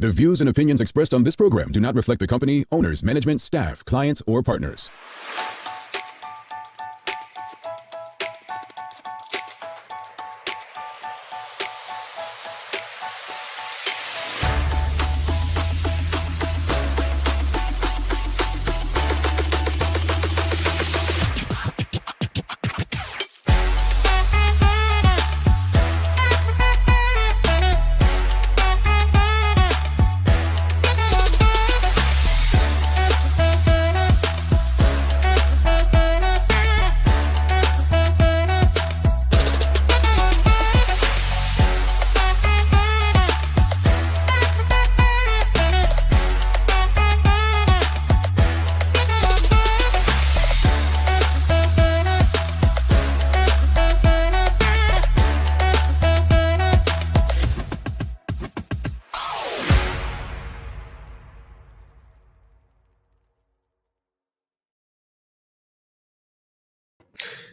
The views and opinions expressed on this program do not reflect the company, owners, management, staff, clients, or partners.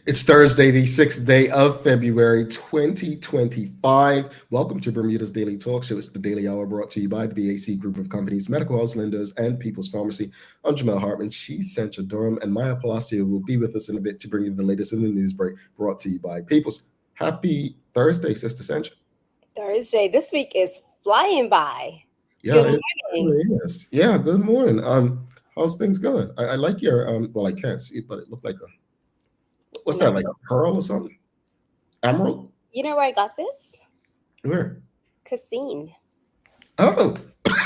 It's Thursday, the 6th day of February, 2025. Welcome to Bermuda's Daily Talk Show. It's the Daily Hour brought to you by the BAC Group of Companies, Medical House Lenders, and People's Pharmacy. I'm Jamel Hartman. She's Sencha Durham, and Maya Palacio will be with us in a bit to bring you the latest in the news break brought to you by People's. Happy Thursday, Sister Sencha. Thursday. This week is flying by. Yeah, Good morning. Yes. Yeah, good morning. How's things going? I like your, well, I can't see it, but it looked like what's that, like a pearl or something? Emerald? You know where I got this? Where? Cassine. Oh,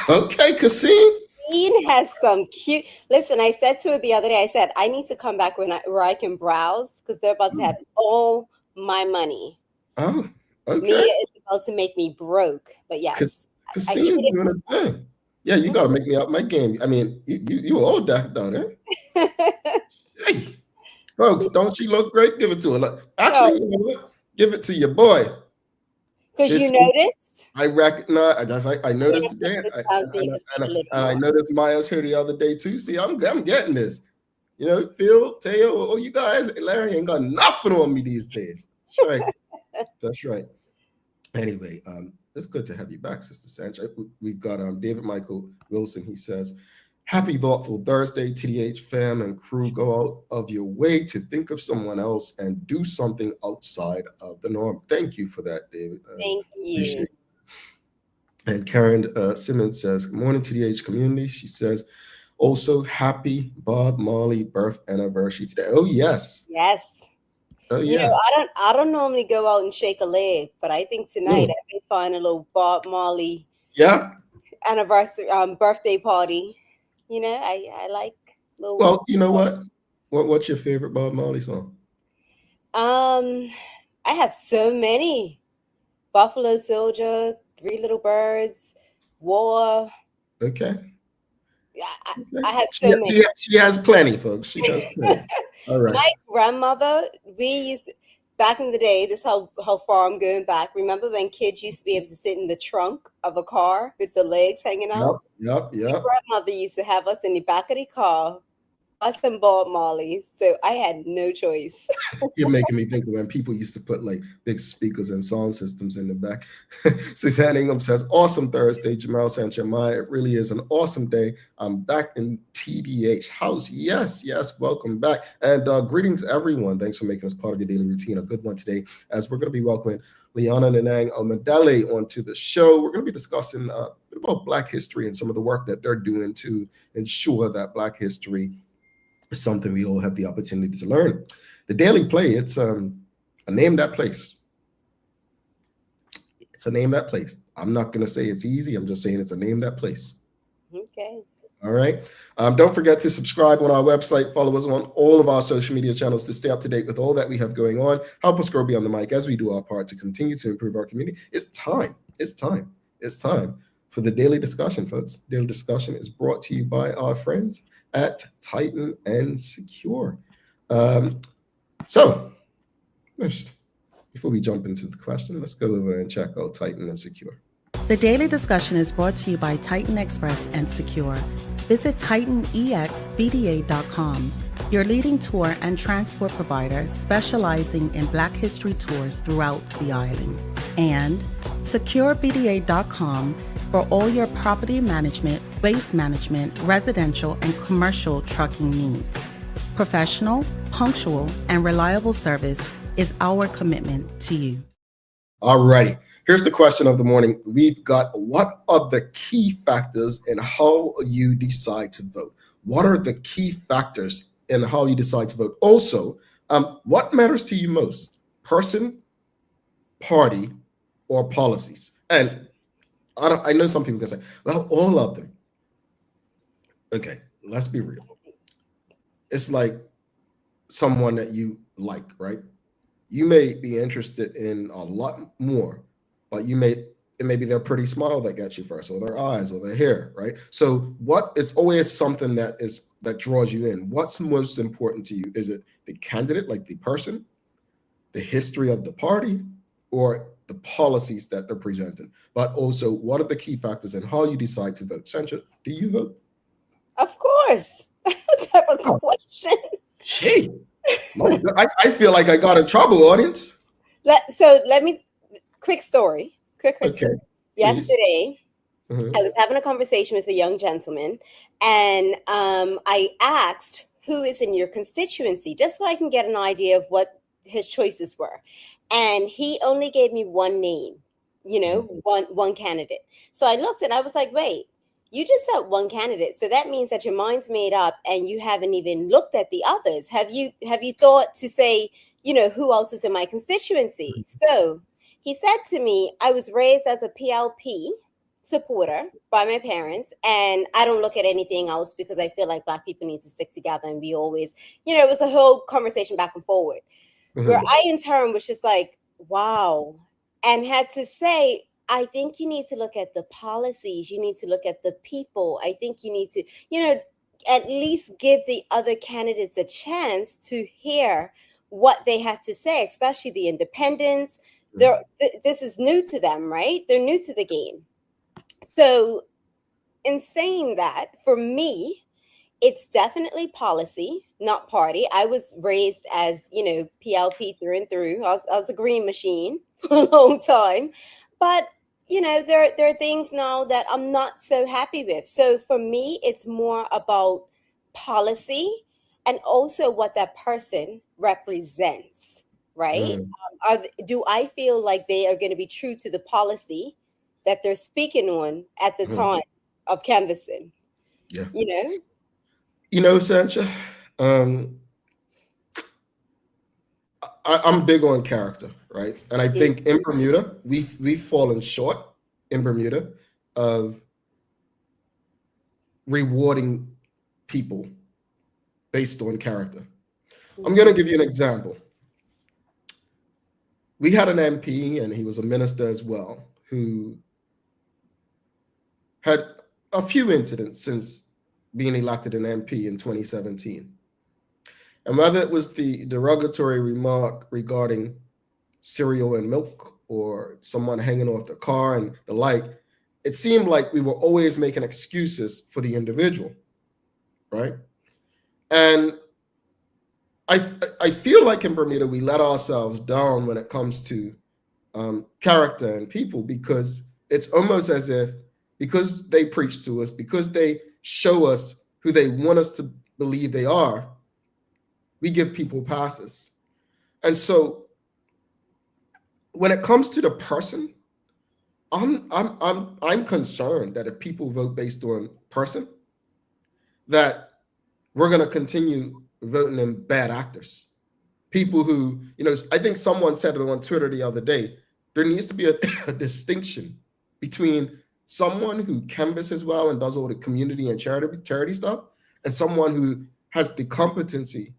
okay, Cassine. Cassine has some cute. Listen, I said to her the other day, I said, I need to come back where I can browse because they're about to have all my money. Oh, okay. Mia is about to make me broke, but yes. Cassine is doing a thing. Yeah, you got to make me up my game. I mean, you old that though, eh? Hey. Folks, don't she look great? Give it to her. Look, actually, you know what? Give it to your boy. Because you noticed? I recognize. I noticed today. I noticed Maya's here the other day too. See, I'm getting this. You know, Phil, Teo, you guys, Larry ain't got nothing on me these days. That's right. That's right. Anyway, it's good to have you back, Sister Sancha. We've got David Michael Wilson. He says, happy Thoughtful Thursday, TDH fam and crew. Go out of your way to think of someone else and do something outside of the norm. Thank you for that, David. Thank you. And Karen Simmons says, good morning, TDH community. She says, also happy Bob Marley birth anniversary today. Oh, yes. Yes. Oh, you yes. know, I don't normally go out and shake a leg, but I think tonight I may find a little Bob Marley anniversary birthday party. You know, I like little. Well, you know what? What's your favorite Bob Marley song? I have so many. Buffalo Soldier, Three Little Birds, War. Okay. Yeah, I have so many. She has plenty, folks. She has plenty. All right. My grandmother, we used back in the day. This is how far I'm going back. Remember when kids used to be able to sit in the trunk of a car with the legs hanging out? Yep. My grandmother used to have us in the back of the car, us and Bob Marley. So I had no choice. You're making me think of when people used to put like big speakers and sound systems in the back. Suzanne Ingham says, awesome Thursday, Jamal Sancha. It really is an awesome day. I'm back in TDH house. Yes, welcome back. And greetings, everyone. Thanks for making us part of your daily routine. A good one today, as we're going to be welcoming Liana Nanang Omodele onto the show. We're going to be discussing about Black history and some of the work that they're doing to ensure that Black history is something we all have the opportunity to learn. The Daily Play, it's a name that place. It's a name that place. I'm not going to say it's easy. I'm just saying it's a name that place. Okay. All right. Don't forget to subscribe on our website. Follow us on all of our social media channels to stay up to date with all that we have going on. Help us grow beyond the mic as we do our part to continue to improve our community. It's time for the daily discussion, folks. Daily discussion is brought to you by our friends at Titan and Secure. So before we jump into the question, let's go over and check out Titan and Secure. The daily discussion is brought to you by Titan Express and Secure. Visit TitanEXBDA.com, your leading tour and transport provider specializing in Black History tours throughout the island. And SecureBDA.com, for all your property management, waste management, residential, and commercial trucking needs. Professional, punctual, and reliable service is our commitment to you. All righty. Here's the question of the morning. We've got, what are the key factors in how you decide to vote? What are the key factors in how you decide to vote? Also, what matters to you most? Person, party, or policies? And I know some people can say, well, all of them. Okay, let's be real. It's like someone that you like, right? You may be interested in a lot more, but it may be their pretty smile that gets you first, or their eyes, or their hair, right? So it's always something that draws you in. What's most important to you? Is it the candidate, like the person, the history of the party, or the policies that they're presenting? But also, what are the key factors in how you decide to vote? Sancha, do you vote? Of course. What type of question? Gee, I feel like I got in trouble, audience. Let me, quick story. Okay, yesterday, I was having a conversation with a young gentleman, and I asked, who is in your constituency, just so I can get an idea of what his choices were. And he only gave me one name, one candidate. So I looked and I was like, wait, you just said one candidate. So that means that your mind's made up and you haven't even looked at the others. Have you thought to say, who else is in my constituency? So he said to me, I was raised as a PLP supporter by my parents, and I don't look at anything else because I feel like Black people need to stick together, and we always, it was a whole conversation back and forward, where I in turn was just like, wow, and had to say, I think you need to look at the policies, you need to look at the people. I think you need to, at least give the other candidates a chance to hear what they have to say, especially the independents. This is new to them, right? They're new to the game. So in saying that, for me, it's definitely policy, not party. I was raised as, PLP through and through. I was a green machine for a long time. But, there are things now that I'm not so happy with. So for me, it's more about policy and also what that person represents, right? Do I feel like they are going to be true to the policy that they're speaking on at the time of canvassing? Yeah. Sancha, I'm big on character, right? And I think in Bermuda, we've fallen short in Bermuda of rewarding people based on character. I'm going to give you an example. We had an MP, and he was a minister as well, who had a few incidents since being elected an MP in 2017. And whether it was the derogatory remark regarding cereal and milk, or someone hanging off the car and the like, it seemed like we were always making excuses for the individual, right? And I feel like in Bermuda, we let ourselves down when it comes to character and people, because it's almost as if, because they preach to us, because they show us who they want us to believe they are, we give people passes. And so when it comes to the person, I'm concerned that if people vote based on person, that we're going to continue voting in bad actors. People who, I think someone said it on Twitter the other day, there needs to be a distinction between someone who canvasses well and does all the community and charity stuff, and someone who has the competency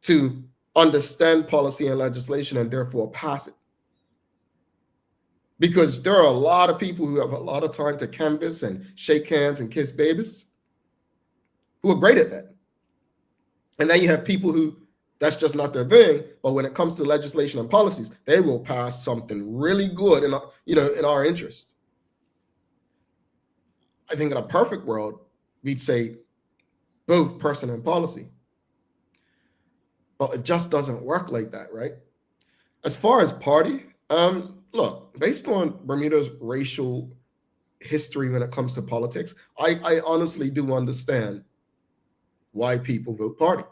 to understand policy and legislation and therefore pass it. Because there are a lot of people who have a lot of time to canvass and shake hands and kiss babies who are great at that. And then you have people who that's just not their thing, but when it comes to legislation and policies, they will pass something really good in our interest. I think in a perfect world, we'd say both person and policy. But it just doesn't work like that, right? As far as party, look, based on Bermuda's racial history when it comes to politics, I honestly do understand why people vote party.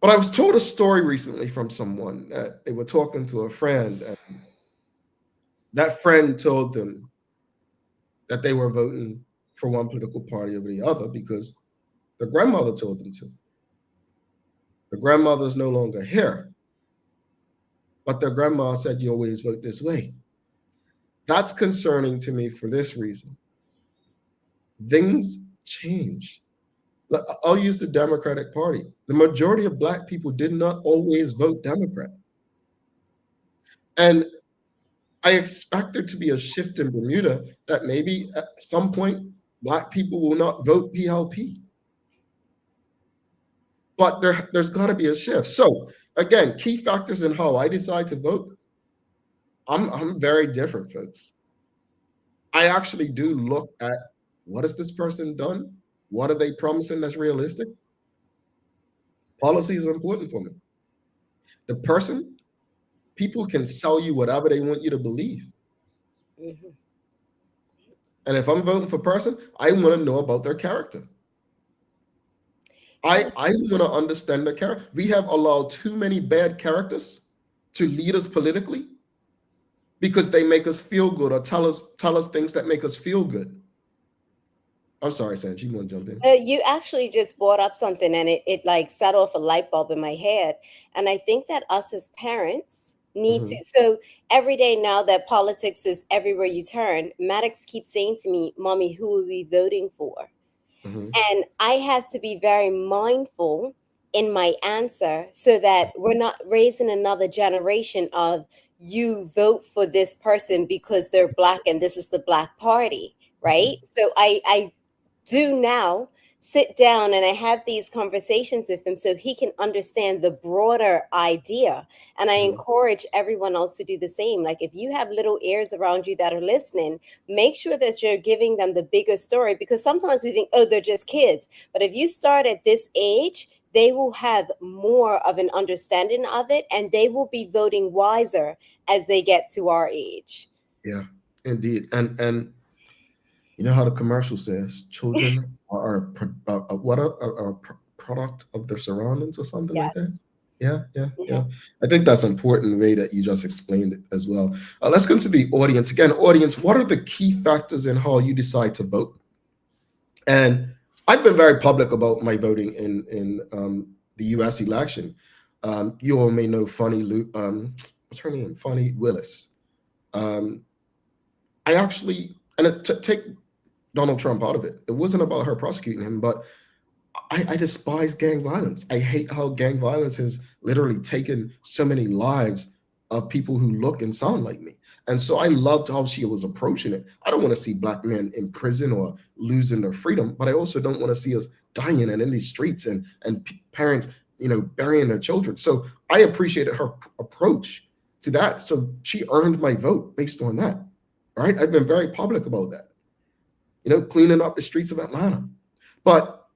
But I was told a story recently from someone that they were talking to a friend, and that friend told them that they were voting for one political party over the other because their grandmother told them to. The grandmother is no longer here, but their grandma said, you always vote this way. That's concerning to me for this reason. Things change. I'll use the Democratic Party. The majority of Black people did not always vote Democrat. And I expect there to be a shift in Bermuda that maybe at some point Black people will not vote PLP. But there's got to be a shift. So again, key factors in how I decide to vote. I'm very different, folks. I actually do look at what has this person done? What are they promising that's realistic? Policy is important for me. The person, people can sell you whatever they want you to believe. Mm-hmm. And if I'm voting for a person, I want to know about their character. I want to understand their character. We have allowed too many bad characters to lead us politically because they make us feel good or tell us things that make us feel good. I'm sorry, Sanj, you want to jump in? You actually just brought up something, and it like set off a light bulb in my head. And I think that us as parents need to. So every day now that politics is everywhere you turn, Maddox keeps saying to me, Mommy, who are we voting for? And I have to be very mindful in my answer so that we're not raising another generation of you vote for this person because they're Black and this is the Black party, right? So I do now sit down and I have these conversations with him so he can understand the broader idea. And I encourage everyone else to do the same. Like if you have little ears around you that are listening, make sure that you're giving them the bigger story, because sometimes we think, oh, they're just kids. But if you start at this age, they will have more of an understanding of it and they will be voting wiser as they get to our age. Yeah, indeed. And you know how the commercial says, children are a product of their surroundings or something like that? Yeah. I think that's an important way that you just explained it as well. Let's go to the audience. Again, audience, what are the key factors in how you decide to vote? And I've been very public about my voting in the U.S. election. You all may know Funny what's her name? Funny Willis. I actually, and take Donald Trump out of it. It wasn't about her prosecuting him, but I despise gang violence. I hate how gang violence has literally taken so many lives of people who look and sound like me. And so I loved how she was approaching it. I don't want to see Black men in prison or losing their freedom, but I also don't want to see us dying and in these streets and parents, burying their children. So I appreciated her approach to that. So she earned my vote based on that. Right? I've been very public about that. Cleaning up the streets of Atlanta. But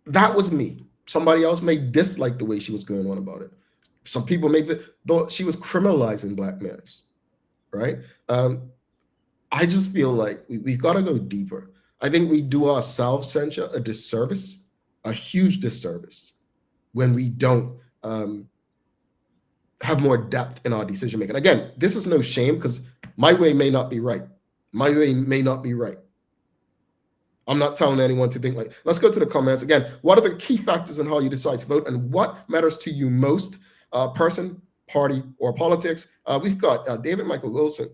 that was me. Somebody else may dislike the way she was going on about it. Some people may thought she was criminalizing Black males, right? I just feel like we've got to go deeper. I think we do ourselves, Sencha, a disservice, a huge disservice, when we don't have more depth in our decision making. Again, this is no shame because my way may not be right. My way may not be right. I'm not telling anyone to think like, let's go to the comments. Again, what are the key factors in how you decide to vote and what matters to you most, person, party, or politics? We've got David Michael Wilson.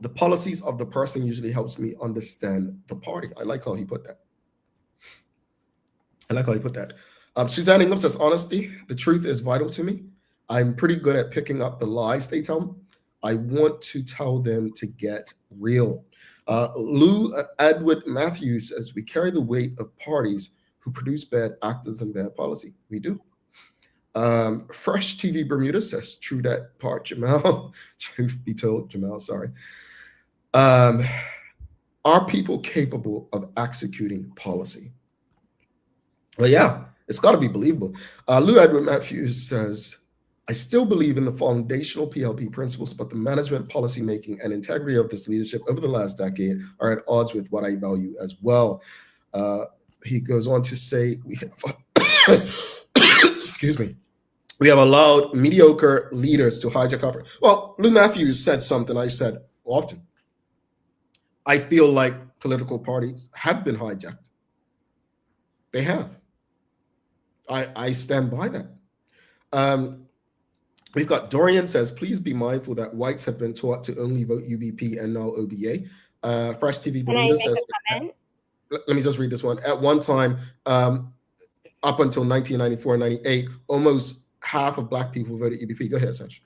The policies of the person usually helps me understand the party. I like how he put that. Suzanne Ingham says, honesty, the truth is vital to me. I'm pretty good at picking up the lies they tell me. I want to tell them to get real. Lou Edward Matthews says, we carry the weight of parties who produce bad actors and bad policy. We do. Fresh TV Bermuda says, true that part, Jamal. Truth be told, Jamal, sorry. Are people capable of executing policy? Well, yeah, it's got to be believable. Lou Edward Matthews says, I still believe in the foundational PLP principles, but the management, policy making, and integrity of this leadership over the last decade are at odds with what I value as well. He goes on to say, we have, excuse me, we have allowed mediocre leaders to hijack our. Well, Lou Matthews said something I said often. I feel like political parties have been hijacked. They have. I stand by that. We've got Dorian says, please be mindful that whites have been taught to only vote UBP and now OBA. Fresh TV Bermuda says, let me just read this one. At one time, up until 1994, 98, almost half of Black people voted UBP. Go ahead, Sanch.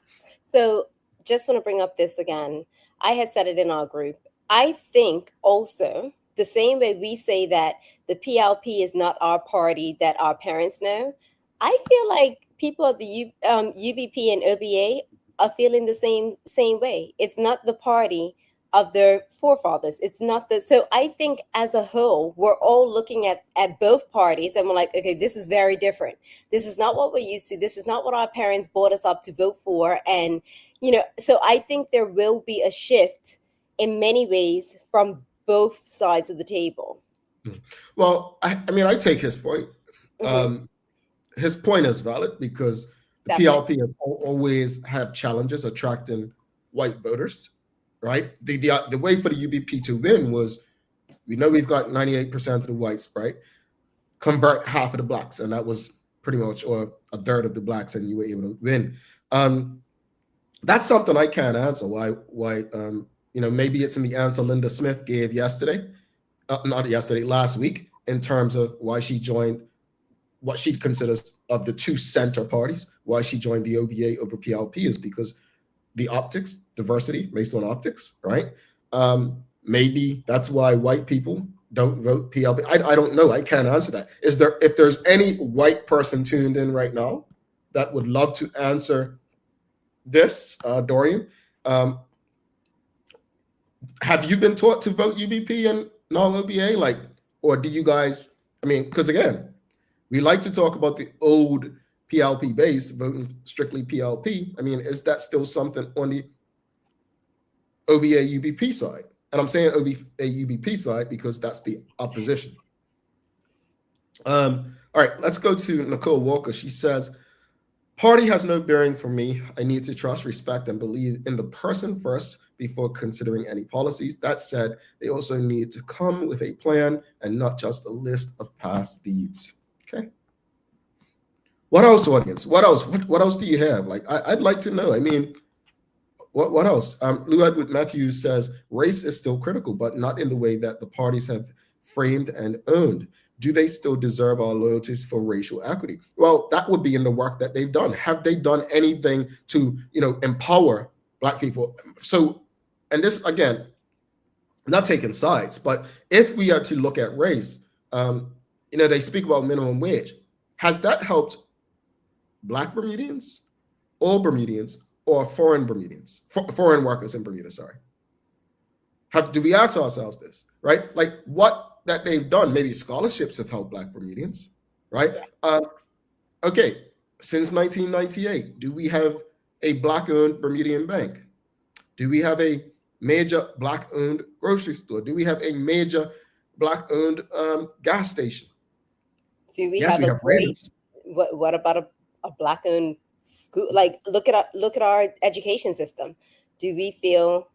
So just want to bring up this again. I had said it in our group. I think also the same way we say that the PLP is not our party that our parents know, I feel like people of the UBP and OBA are feeling the same way. It's not the party of their forefathers. It's not the, so I think as a whole, we're all looking at both parties and we're like, okay, this is very different. This is not what we're used to. This is not what our parents brought us up to vote for. And, you know, so I think there will be a shift in many ways from both sides of the table. Well, I mean, I take his point. Mm-hmm. His point is valid because the PLP has always had challenges attracting white voters, right? The way for the UBP to win was, we know we've got 98% of the whites, right? Convert half of the Blacks, and that was pretty much, or a third of the Blacks, and you were able to win. That's something I can't answer. Why? You know, maybe it's in the answer Linda Smith gave yesterday, last week, in terms of why she joined what she considers of the two center parties, why she joined the OBA over PLP is because the optics, diversity based on optics, right? Maybe that's why white people don't vote PLP. I don't know. I can't answer that. If there's any white person tuned in right now that would love to answer this, Dorian, have you been taught to vote UBP and non-OBA? Like, or do you guys, I mean, because again, we like to talk about the old PLP base, voting strictly PLP. I mean, is that still something on the OBA UBP side? And I'm saying OBA UBP side because that's the opposition. All right, let's go to Nicole Walker. She says, party has no bearing for me. I need to trust, respect, and believe in the person first before considering any policies. That said, they also need to come with a plan and not just a list of past deeds. Okay. What else, audience? What else? What else do you have? Like, I'd like to know. I mean, what else? Lou Edward Matthews says, race is still critical, but not in the way that the parties have framed and owned. Do they still deserve our loyalties for racial equity? Well, that would be in the work that they've done. Have they done anything to, you know, empower Black people? So, and this, again, not taking sides, but if we are to look at race, you know, they speak about minimum wage. Has that helped Black Bermudians, all Bermudians, or foreign Bermudians, foreign workers in Bermuda, sorry? Do we ask ourselves this, right? Like what that they've done, maybe scholarships have helped Black Bermudians, right? Okay, since 1998, do we have a Black-owned Bermudian bank? Do we have a major Black-owned grocery store? Do we have a major Black-owned gas station? Do we have a great, what about a Black-owned school? Like, look at our education system. Do we feel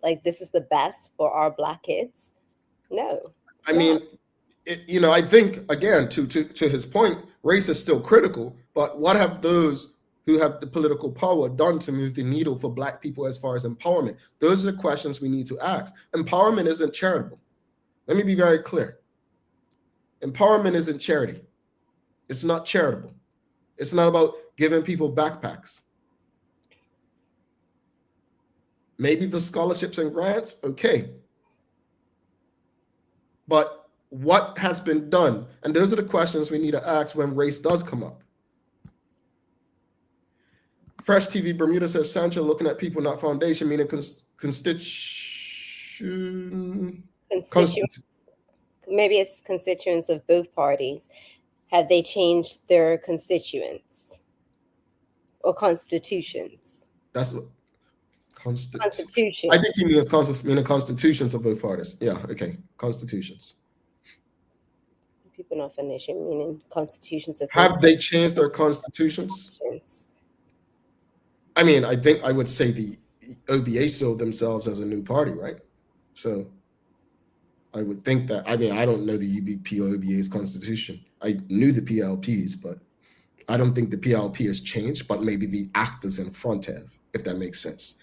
like this is the best for our Black kids? No. I mean, you know, I think, again, to his point, race is still critical, but what have those who have the political power done to move the needle for Black people as far as empowerment? Those are the questions we need to ask. Empowerment isn't charitable. Let me be very clear. Empowerment isn't charity. It's not charitable. It's not about giving people backpacks. Maybe the scholarships and grants, okay. But what has been done? And those are the questions we need to ask when race does come up. Fresh TV Bermuda says, Sancho, looking at people, not foundation, meaning constituents. Maybe it's constituents of both parties. Have they changed their constituents? or constitutions? That's what Constitution. I think he means the constitutions of both parties. Yeah, okay, constitutions. People not finishing meaning constitutions of Have they changed their constitutions? I mean, I think I would say the OBA sold themselves as a new party, right? So I would think that, I mean, I don't know the UBP or OBA's constitution. I knew the PLP's, but I don't think the PLP has changed, but maybe the actors in front have, if that makes sense.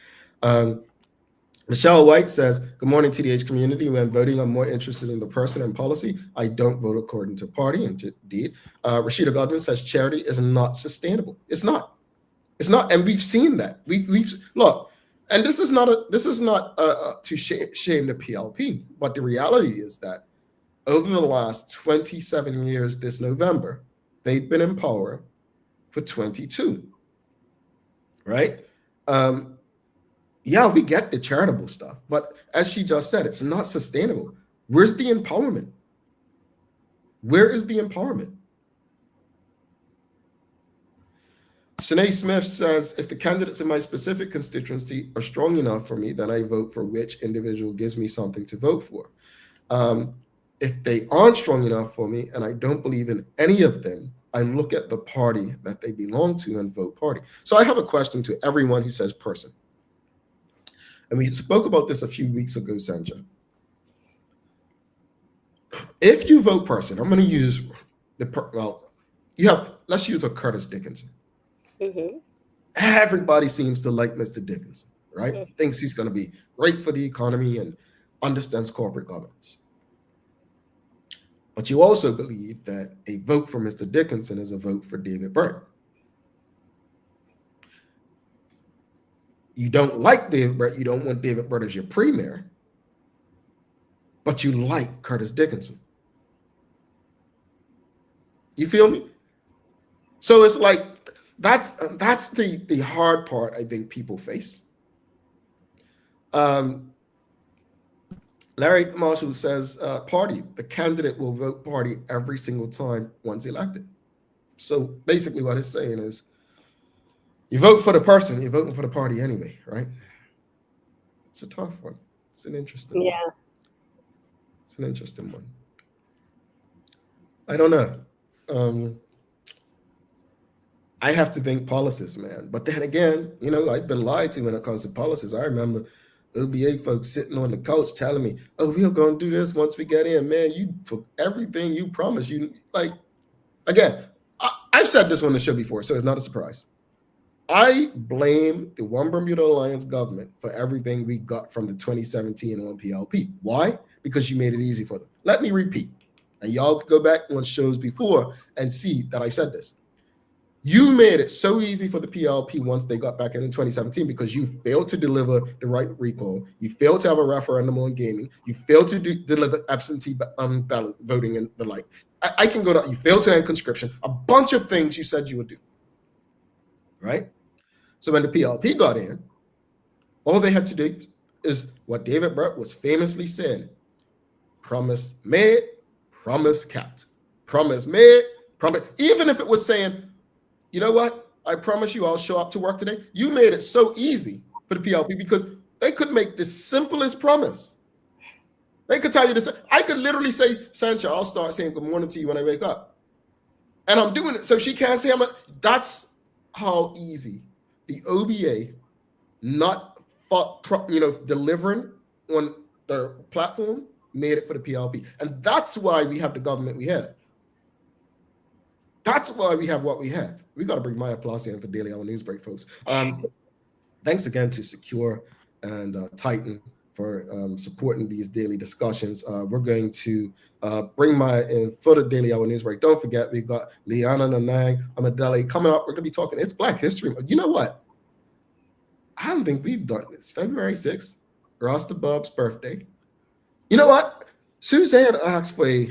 Michelle White says, good morning, TDH community. When voting, I'm more interested in the person and policy. I don't vote according to party, indeed. Rashida Godwin says, charity is not sustainable. It's not. It's not, and we've seen that. We've look, and this is not to shame the PLP, but the reality is that over the last 27 years, this November, they've been in power for 22, right? Yeah, we get the charitable stuff, but as she just said, it's not sustainable. Where's the empowerment? Where is the empowerment? Shanae Smith says, if the candidates in my specific constituency are strong enough for me, then I vote for which individual gives me something to vote for. If they aren't strong enough for me and I don't believe in any of them, I look at the party that they belong to and vote party. So I have a question to everyone who says person. And we spoke about this a few weeks ago, Sancha. If you vote person, I'm going to use let's use a Curtis Dickinson. Mm-hmm. Everybody seems to like Mr. Dickinson, right? Mm-hmm. Thinks he's going to be great for the economy and understands corporate governance. But you also believe that a vote for Mr. Dickinson is a vote for David Byrne. You don't like David Byrne, you don't want David Byrne as your premier, but you like Curtis Dickinson. You feel me? So it's like, that's the hard part I think people face. Larry Marshall says, party, the candidate will vote party every single time once elected. So basically what it's saying is, you vote for the person, you're voting for the party anyway, right? It's a tough one. It's an interesting one. It's an interesting one. I don't know. I have to think policies, man. But then again, you know, I've been lied to when it comes to policies. I remember OBA folks sitting on the couch telling me, oh, we're going to do this once we get in. Man, you, for everything you promised, you, like, again, I've said this on the show before, so it's not a surprise. I blame the One Bermuda Alliance government for everything we got from the 2017 on PLP. Why? Because you made it easy for them. Let me repeat. And y'all can go back on shows before and see that I said this. You made it so easy for the PLP once they got back in 2017 because you failed to deliver the right recall. You failed to have a referendum on gaming. You failed to deliver absentee ballot voting and the like. I can go down. You failed to end conscription. A bunch of things you said you would do. Right? So when the PLP got in, all they had to do is what David Burt was famously saying: promise made, promise kept. Promise made, promise. Even if it was saying, you know what? I promise you I'll show up to work today. You made it so easy for the PLP because they could make the simplest promise. They could tell you this. I could literally say, Sancha, I'll start saying good morning to you when I wake up. And I'm doing it so she can't say I'm a, that's how easy the OBA delivering on their platform made it for the PLP. And that's why we have the government we have. That's why we have what we have. We got to bring Maya Plus in for Daily Hour News Break, folks. Thanks again to Secure and Titan for supporting these daily discussions. We're going to bring Maya in for the Daily Hour News Break. Don't forget, we've got Liana Nanang Omodele coming up. We're going to be talking. It's Black History. You know what? I don't think we've done this. February 6th, Rasta Bub's birthday. You know what? Suzanne asked for a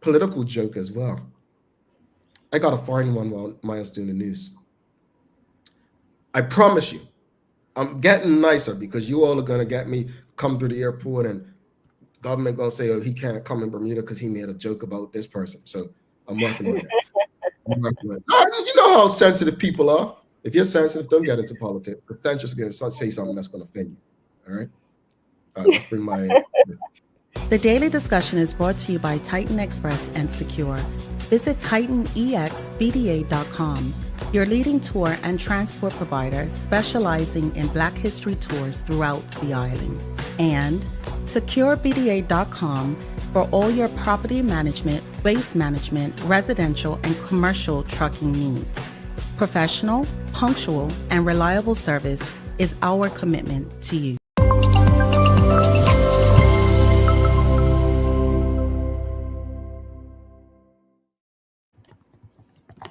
political joke as well. I got to find one while Maya's doing the news. I promise you, I'm getting nicer because you all are going to get me come through the airport and government going to say, oh, he can't come in Bermuda because he made a joke about this person. So I'm working on that. You know how sensitive people are. If you're sensitive, don't get into politics. Because Sancho's going to say something that's going to offend you. All right? Let's bring my... The Daily Discussion is brought to you by Titan Express and Secure. Visit TitanEXBDA.com, your leading tour and transport provider specializing in Black History tours throughout the island. And SecureBDA.com for all your property management, waste management, residential, and commercial trucking needs. Professional, punctual, and reliable service is our commitment to you.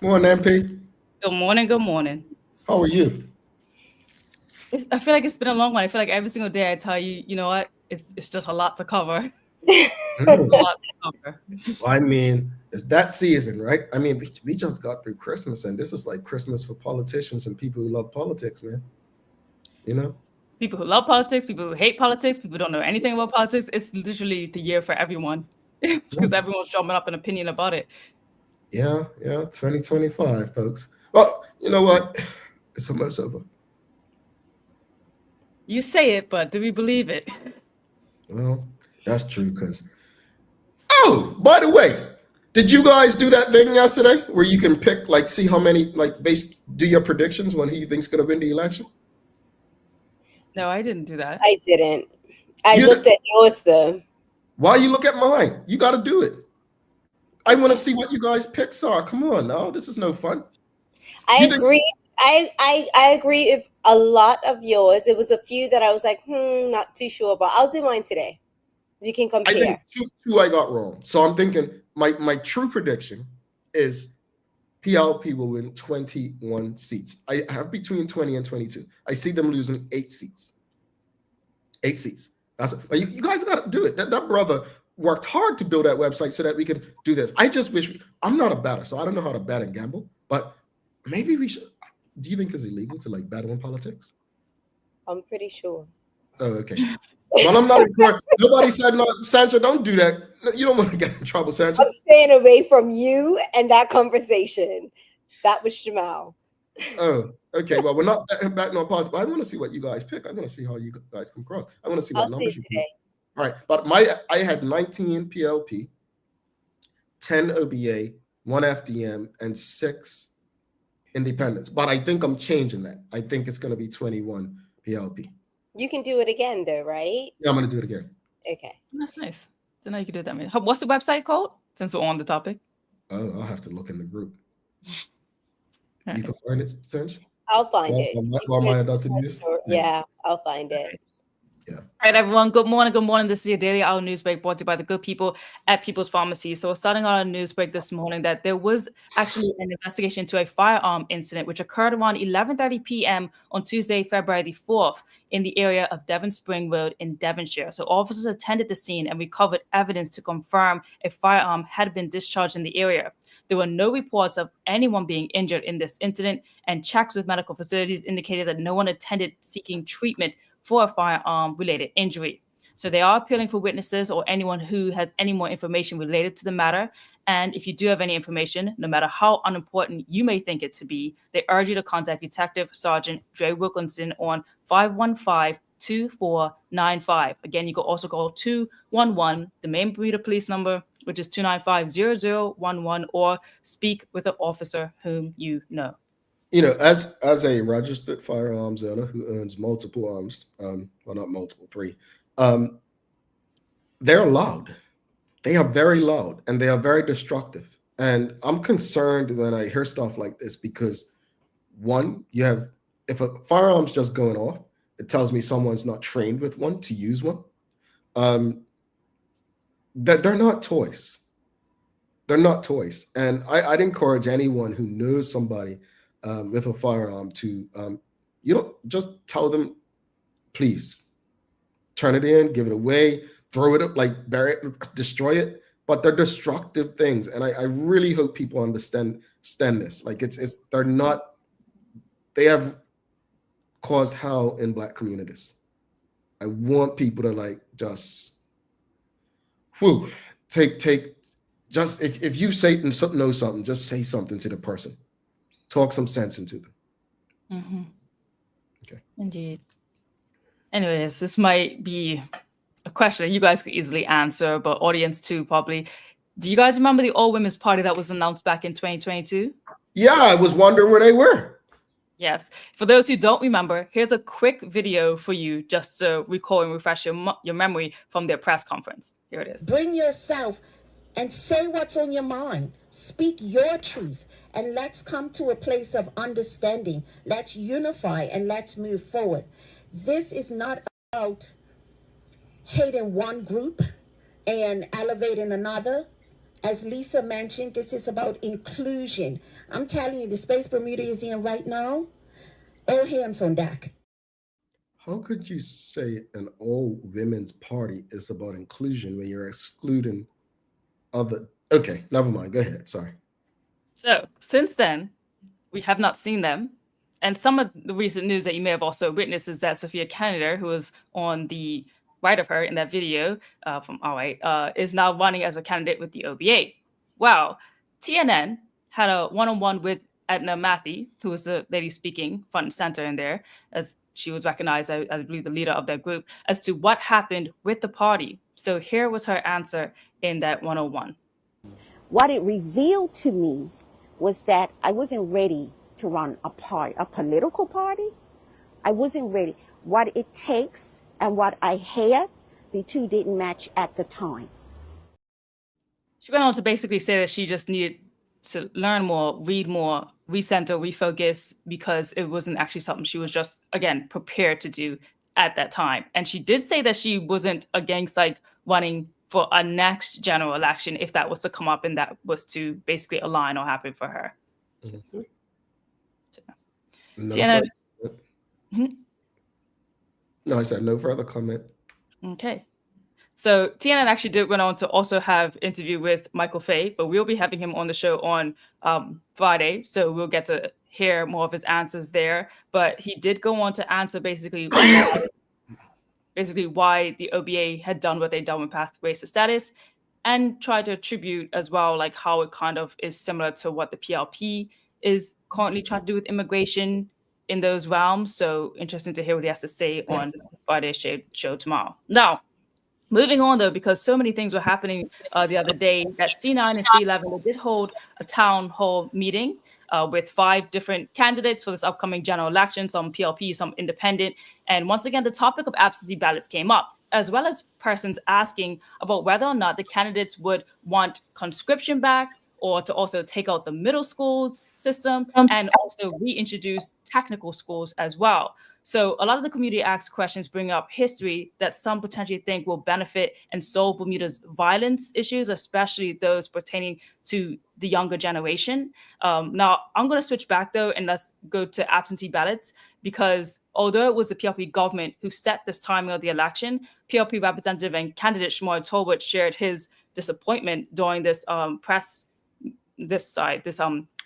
Morning, MP. Good morning. Good morning. How are you? I feel like it's been a long one. I feel like every single day I tell you, you know what? It's just a lot to cover. A lot to cover. I mean, it's that season, right? I mean, we just got through Christmas, and this is like Christmas for politicians and people who love politics, man. You know? People who love politics, people who hate politics, people who don't know anything about politics. It's literally the year for everyone because everyone's drumming up an opinion about it. Yeah, 2025, folks. Well, you know what? It's almost over. You say it, but do we believe it? Well, that's true because... Oh, by the way, did you guys do that thing yesterday where you can pick, like, see how many, like, do your predictions on who you think's going to win the election? No, I didn't do that. I didn't. I looked at yours, though. Why you look at mine? You got to do it. I want to see what you guys' picks are. Come on now. This is no fun. I agree. I agree with a lot of yours. It was a few that I was like, not too sure about. I'll do mine today. We can compare. I think two I got wrong. So I'm thinking my true prediction is PLP will win 21 seats. I have between 20 and 22. I see them losing 8 seats. 8 seats. That's it. But you guys got to do it. That brother worked hard to build that website so that we can do this. I just wish... I'm not a batter, so I don't know how to bet and gamble, but maybe we should... Do you think it's illegal to like battle in politics? I'm pretty sure. Oh, okay. Well, I'm not sure. Nobody said no. Sancho, don't do that. You don't want to get in trouble, Sancho. I'm staying away from you and that conversation. That was Jamal. Oh, okay. Well, we're not betting on politics, but I want to see what you guys pick. I want to see how you guys come across. I want to see what numbers you pick. All right, but I had 19 PLP, 10 OBA, 1 FDM, and 6 independents. But I think I'm changing that. I think it's going to be 21 PLP. You can do it again, though, right? Yeah, I'm going to do it again. Okay. That's nice. So now you can do that. What's the website called? Since we're on the topic. Oh, I'll have to look in the group. All you can find it, Sanj? I'll find it. While Maya does the news? Yeah, I'll find it. Yeah. All right, everyone. Good morning. Good morning. This is your Daily Hour News Break brought to you by the good people at People's Pharmacy. So we're starting our news break this morning that there was actually an investigation into a firearm incident which occurred around 11:30 p.m. on Tuesday, February the 4th in the area of Devon Spring Road in Devonshire. So officers attended the scene and recovered evidence to confirm a firearm had been discharged in the area. There were no reports of anyone being injured in this incident, and checks with medical facilities indicated that no one attended seeking treatment for a firearm-related injury. So they are appealing for witnesses or anyone who has any more information related to the matter. And if you do have any information, no matter how unimportant you may think it to be, they urge you to contact Detective Sergeant Dre Wilkinson on 515-2495. Again, you can also call 211, the main Bermuda police number, which is 295-0011, or speak with an officer whom you know. You know, as a registered firearms owner who owns multiple arms, well, not multiple, 3, they're loud. They are very loud and they are very destructive. And I'm concerned when I hear stuff like this because, one, if a firearm's just going off, it tells me someone's not trained with one to use one. That they're not toys. They're not toys. And I'd encourage anyone who knows somebody with a firearm to, just tell them, please turn it in, give it away, throw it up, like bury it, destroy it. But they're destructive things. And I really hope people understand this. Like they have caused hell in Black communities. I want people to if you say know something, just say something to the person. Talk some sense into them. Mm-hmm. Okay. Indeed. Anyways, this might be a question that you guys could easily answer, but audience too, probably. Do you guys remember the All Women's Party that was announced back in 2022? Yeah, I was wondering where they were. Yes. For those who don't remember, here's a quick video for you just to recall and refresh your memory from their press conference. Here it is. Bring yourself and say what's on your mind. Speak your truth. And let's come to a place of understanding. Let's unify and let's move forward. This is not about hating one group and elevating another. As Lisa mentioned, this is about inclusion. I'm telling you, the space Bermuda is in right now, all hands on deck. How could you say an all women's party is about inclusion when you're excluding other? Okay, never mind. Go ahead. Sorry. So since then, we have not seen them. And some of the recent news that you may have also witnessed is that Sophia Canada, who was on the right of her in that video from R8, is now running as a candidate with the OBA. Wow. TNN had a one-on-one with Edna Mathy, who was the lady speaking front and center in there, as she was recognized, I believe, the leader of their group, as to what happened with the party. So here was her answer in that 101. What it revealed to me was that I wasn't ready to run a political party. I wasn't ready. What it takes and what I had, the two didn't match at the time. She went on to basically say that she just needed to learn more, read more, recenter, refocus, because it wasn't actually something she was just, again, prepared to do at that time. And she did say that she wasn't against running for a next general election if that was to come up and that was to basically align or happen for her. Mm-hmm. No, I said no further comment. Okay. So TNN actually went on to also have interview with Michael Fay, but we'll be having him on the show on Friday. So we'll get to hear more of his answers there. But he did go on to answer basically why the OBA had done what they'd done with Pathways to Status, and try to attribute as well how it kind of is similar to what the PLP is currently trying to do with immigration in those realms. So interesting to hear what he has to say on Friday's show tomorrow. Now, moving on, though, because so many things were happening the other day, that C9 and C11 did hold a town hall meeting with 5 different candidates for this upcoming general election, some PLP, some independent. And once again, the topic of absentee ballots came up, as well as persons asking about whether or not the candidates would want conscription back, or to also take out the middle schools system and also reintroduce technical schools as well. So a lot of the community asked questions bring up history that some potentially think will benefit and solve Bermuda's violence issues, especially those pertaining to the younger generation. Now, I'm going to switch back, though, and let's go to absentee ballots, because although it was the PLP government who set this timing of the election, PLP representative and candidate Shmoy Tolbert shared his disappointment during this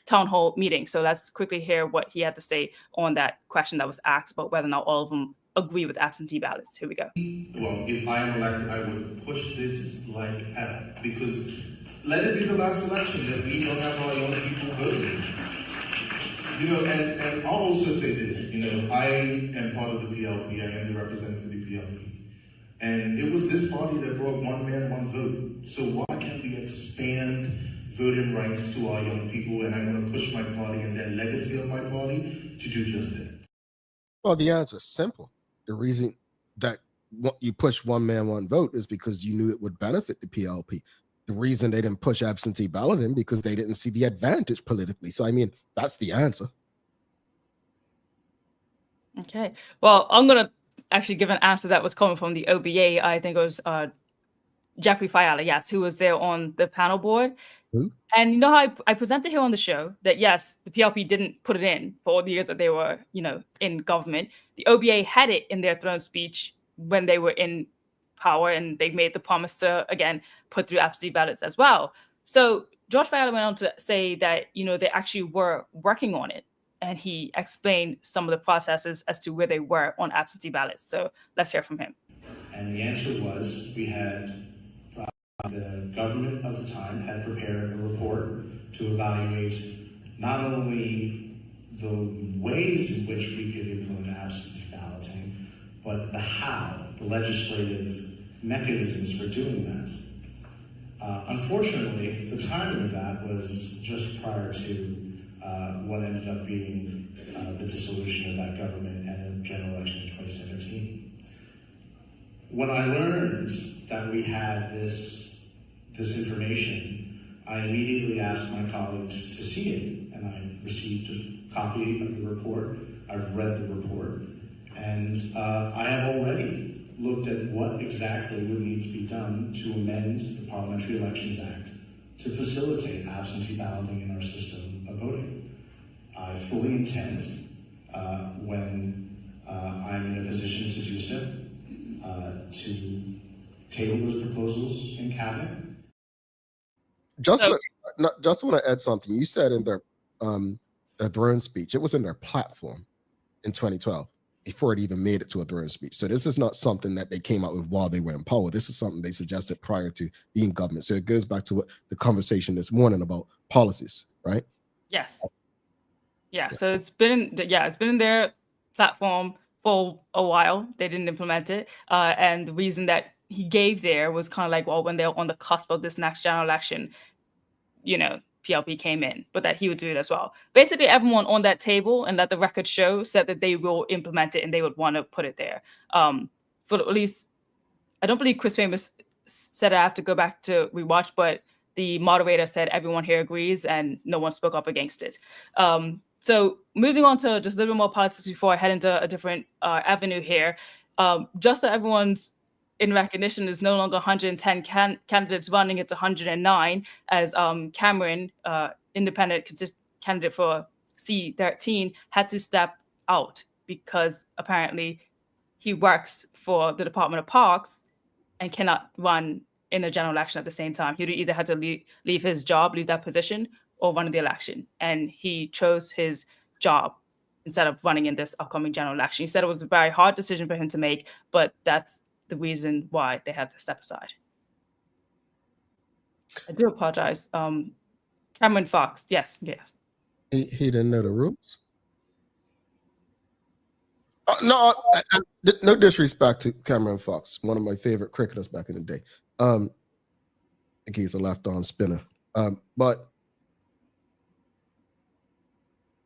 town hall meeting. So let's quickly hear what he had to say on that question that was asked about whether or not all of them agree with absentee ballots. Here we go. Well, if I am elected, I would push this like hell, because let it be the last election that we don't have our young people voting. And I'll also say this, I am part of the PLP, I am the representative for the PLP. And it was this party that brought one man, one vote. So why can't we expand voting rights to our young people? And I'm going to push my party and that legacy of my party to do just that. Well, the answer is simple. The reason that you push one man, one vote is because you knew it would benefit the PLP. The reason they didn't push absentee balloting because they didn't see the advantage politically. So, that's the answer. Okay. Well, I'm going to actually give an answer that was coming from the OBA. I think it was Jeffrey Fiala, yes, who was there on the panel board. Who? And how I presented here on the show that, yes, the PLP didn't put it in for all the years that they were, in government. The OBA had it in their throne speech when they were in power, and they made the promise to, again, put through absentee ballots as well. So George Fiala went on to say that, they actually were working on it. And he explained some of the processes as to where they were on absentee ballots. So let's hear from him. And the answer was, we had the government of the time had prepared a report to evaluate not only the ways in which we could implement absentee balloting, but the how, the legislative mechanisms for doing that. Unfortunately, the timing of that was just prior to what ended up being the dissolution of that government and a general election in 2017. When I learned that we had this information, I immediately asked my colleagues to see it, and I received a copy of the report. I've read the report, and I have already looked at what exactly would need to be done to amend the Parliamentary Elections Act to facilitate absentee balloting in our system of voting. I fully intend, when I'm in a position to do so, to table those proposals in cabinet. Just want to add something. You said in their throne speech, it was in their platform in 2012 before it even made it to a throne speech. So this is not something that they came out with while they were in power. This is something they suggested prior to being government. So it goes back to what the conversation this morning about policies, right? Yes. Yeah. So it's been in their platform for a while. They didn't implement it. And the reason that he gave there was kind of like, well, when they're on the cusp of this next general election, PLP came in, but that he would do it as well. Basically, everyone on that table, and let the record show, said that they will implement it and they would want to put it there. For at least, I don't believe Chris Famous said I have to go back to rewatch, but the moderator said everyone here agrees and no one spoke up against it. So moving on to just a little bit more politics before I head into a different avenue here. Just so everyone's in recognition, is no longer 110 candidates running, it's 109, as Cameron, independent candidate for C13, had to step out because apparently he works for the Department of Parks and cannot run in a general election at the same time. He either had to leave his job, leave that position, or run the election. And he chose his job instead of running in this upcoming general election. He said it was a very hard decision for him to make, but that's the reason why they had to step aside. I do apologize. Cameron Fox, yes, yeah. He didn't know the rules. No, no disrespect to Cameron Fox, one of my favorite cricketers back in the day. I think he's a left-arm spinner. But,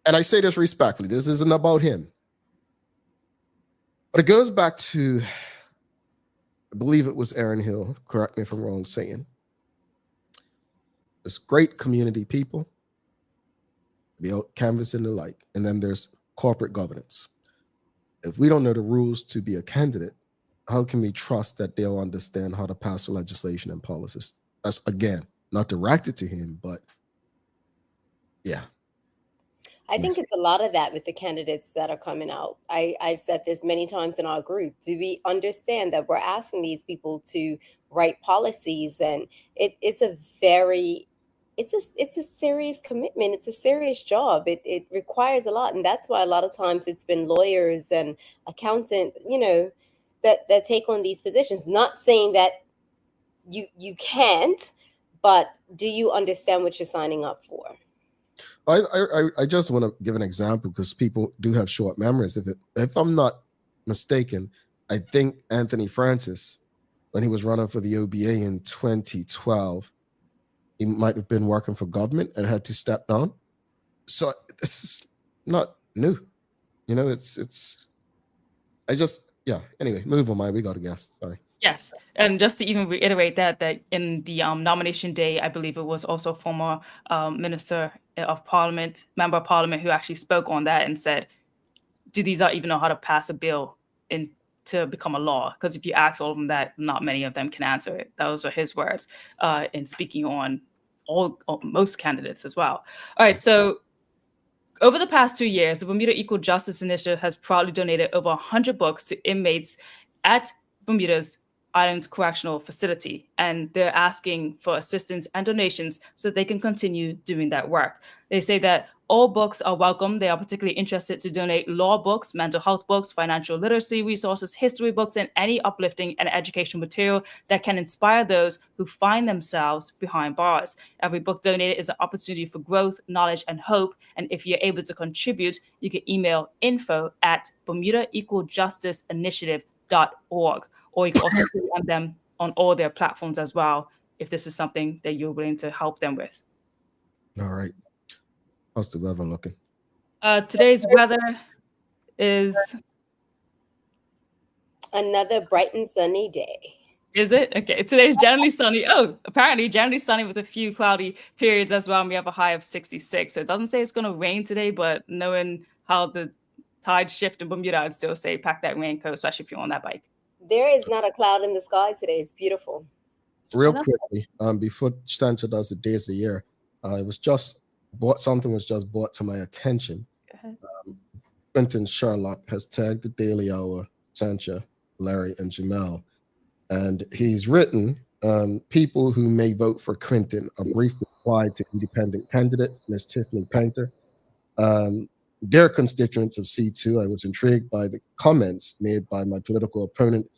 and I say this respectfully, this isn't about him. But it goes back to, I believe it was Aaron Hill, correct me if I'm wrong, saying, there's great community people, be out canvassing the like, and then there's corporate governance. If we don't know the rules to be a candidate, how can we trust that they'll understand how to pass the legislation and policies? That's, again, not directed to him, but yeah. I think it's a lot of that with the candidates that are coming out. I've said this many times in our group. Do we understand that we're asking these people to write policies? And it's a serious commitment. It's a serious job. It requires a lot. And that's why a lot of times it's been lawyers and accountants, that take on these positions. Not saying that you can't, but do you understand what you're signing up for? I just want to give an example because people do have short memories. If I'm not mistaken, I think Anthony Francis, when he was running for the OBA in 2012, he might have been working for government and had to step down. So this is not new. Anyway, move on, Mike. We got to guess. Sorry. Yes, and just to even reiterate that in the nomination day, I believe it was also former Member of Parliament who actually spoke on that and said, do these even know how to pass a bill to become a law? Because if you ask all of them that, not many of them can answer it. Those are his words in speaking on most candidates as well. All right, so over the past 2 years, the Bermuda Equal Justice Initiative has proudly donated over 100 books to inmates at Bermuda's Island Correctional Facility, and they're asking for assistance and donations so they can continue doing that work. They say that all books are welcome. They are particularly interested to donate law books, mental health books, financial literacy resources, history books, and any uplifting and educational material that can inspire those who find themselves behind bars. Every book donated is an opportunity for growth, knowledge, and hope. And if you're able to contribute, you can email info@BermudaEqualJusticeInitiative.org, or you can also DM them on all their platforms as well, if this is something that you're willing to help them with. All right. How's the weather looking? Today's weather is... Another bright and sunny day. Is it? Okay, today's generally sunny. Oh, apparently generally sunny with a few cloudy periods as well. And we have a high of 66. So it doesn't say it's going to rain today, but knowing how the tides shift in Bermuda, I'd still say pack that raincoat, especially if you're on that bike. There is not a cloud in the sky today. It's beautiful. Real quickly, before Sancho does the days of the year, something was just brought to my attention. Quentin Sherlock has tagged the Daily Hour, Sancho, Larry, and Jamel, and he's written, people who may vote for Quentin, a brief reply to independent candidate, Ms. Tiffany Painter. Dear constituents of C2, I was intrigued by the comments made by my political opponent,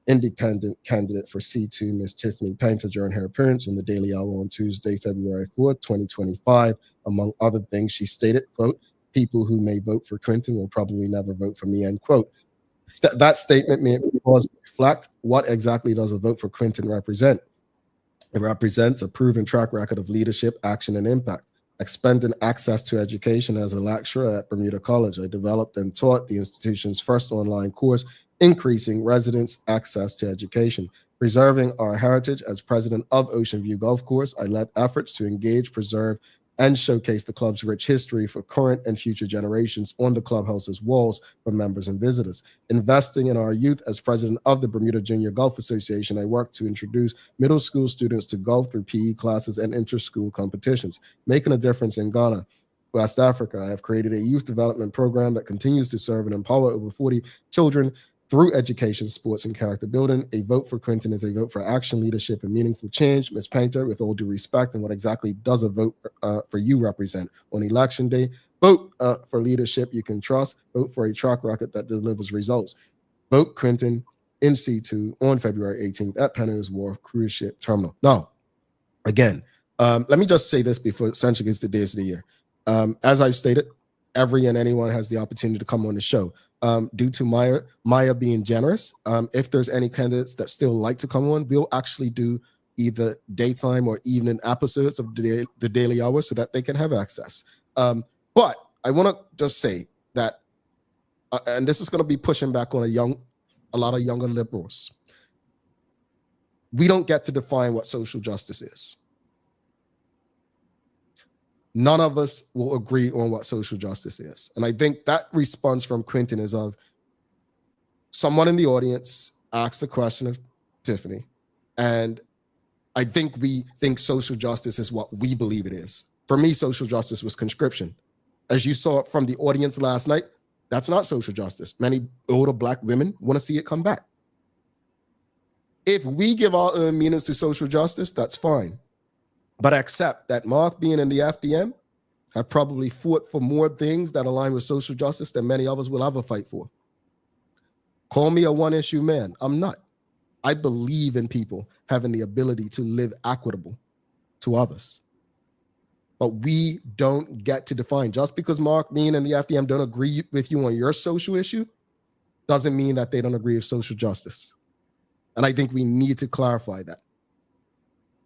independent candidate for C2, Ms. Tiffany Painter, during her appearance on the Daily Hour on Tuesday, February 4th, 2025. Among other things, she stated, quote, people who may vote for Quentin will probably never vote for me, end quote. That statement may cause reflect, what exactly does a vote for Quentin represent? It represents a proven track record of leadership, action, and impact. Expanding access to education. As a lecturer at Bermuda College, I developed and taught the institution's first online course, increasing residents' access to education. Preserving our heritage. As president of Ocean View Golf Course, I led efforts to engage, preserve, and showcase the club's rich history for current and future generations on the clubhouse's walls for members and visitors. Investing in our youth. As president of the Bermuda Junior Golf Association, I work to introduce middle school students to golf through PE classes and inter-school competitions. Making a difference in Ghana, West Africa, I have created a youth development program that continues to serve and empower over 40 children through education, sports, and character building. A vote for Quentin is a vote for action, leadership, and meaningful change. Ms. Painter, with all due respect, and what exactly does a vote for you represent? On election day, vote for leadership you can trust. Vote for a track record that delivers results. Vote Quentin in C2 on February 18th at Penner's Wharf Cruise Ship Terminal. Now, again, let me just say this before Sancho gets the days of the year. As I've stated, every and anyone has the opportunity to come on the show. Due to Maya being generous, if there's any candidates that still like to come on, we'll actually do either daytime or evening episodes of the Daily Hour so that they can have access. But I want to just say that, and this is going to be pushing back on a lot of younger liberals. We don't get to define what social justice is. None of us will agree on what social justice is. And I think that response from Quentin is of someone in the audience asked the question of Tiffany. And I think we think social justice is what we believe it is. For me, social justice was conscription. As you saw from the audience last night, that's not social justice. Many older Black women want to see it come back. If we give our own meanings to social justice, that's fine. But accept that Mark being in the FDM have probably fought for more things that align with social justice than many of us will ever fight for. Call me a one-issue man. I'm not. I believe in people having the ability to live equitable to others. But we don't get to define. Just because Mark being in the FDM don't agree with you on your social issue doesn't mean that they don't agree with social justice. And I think we need to clarify that.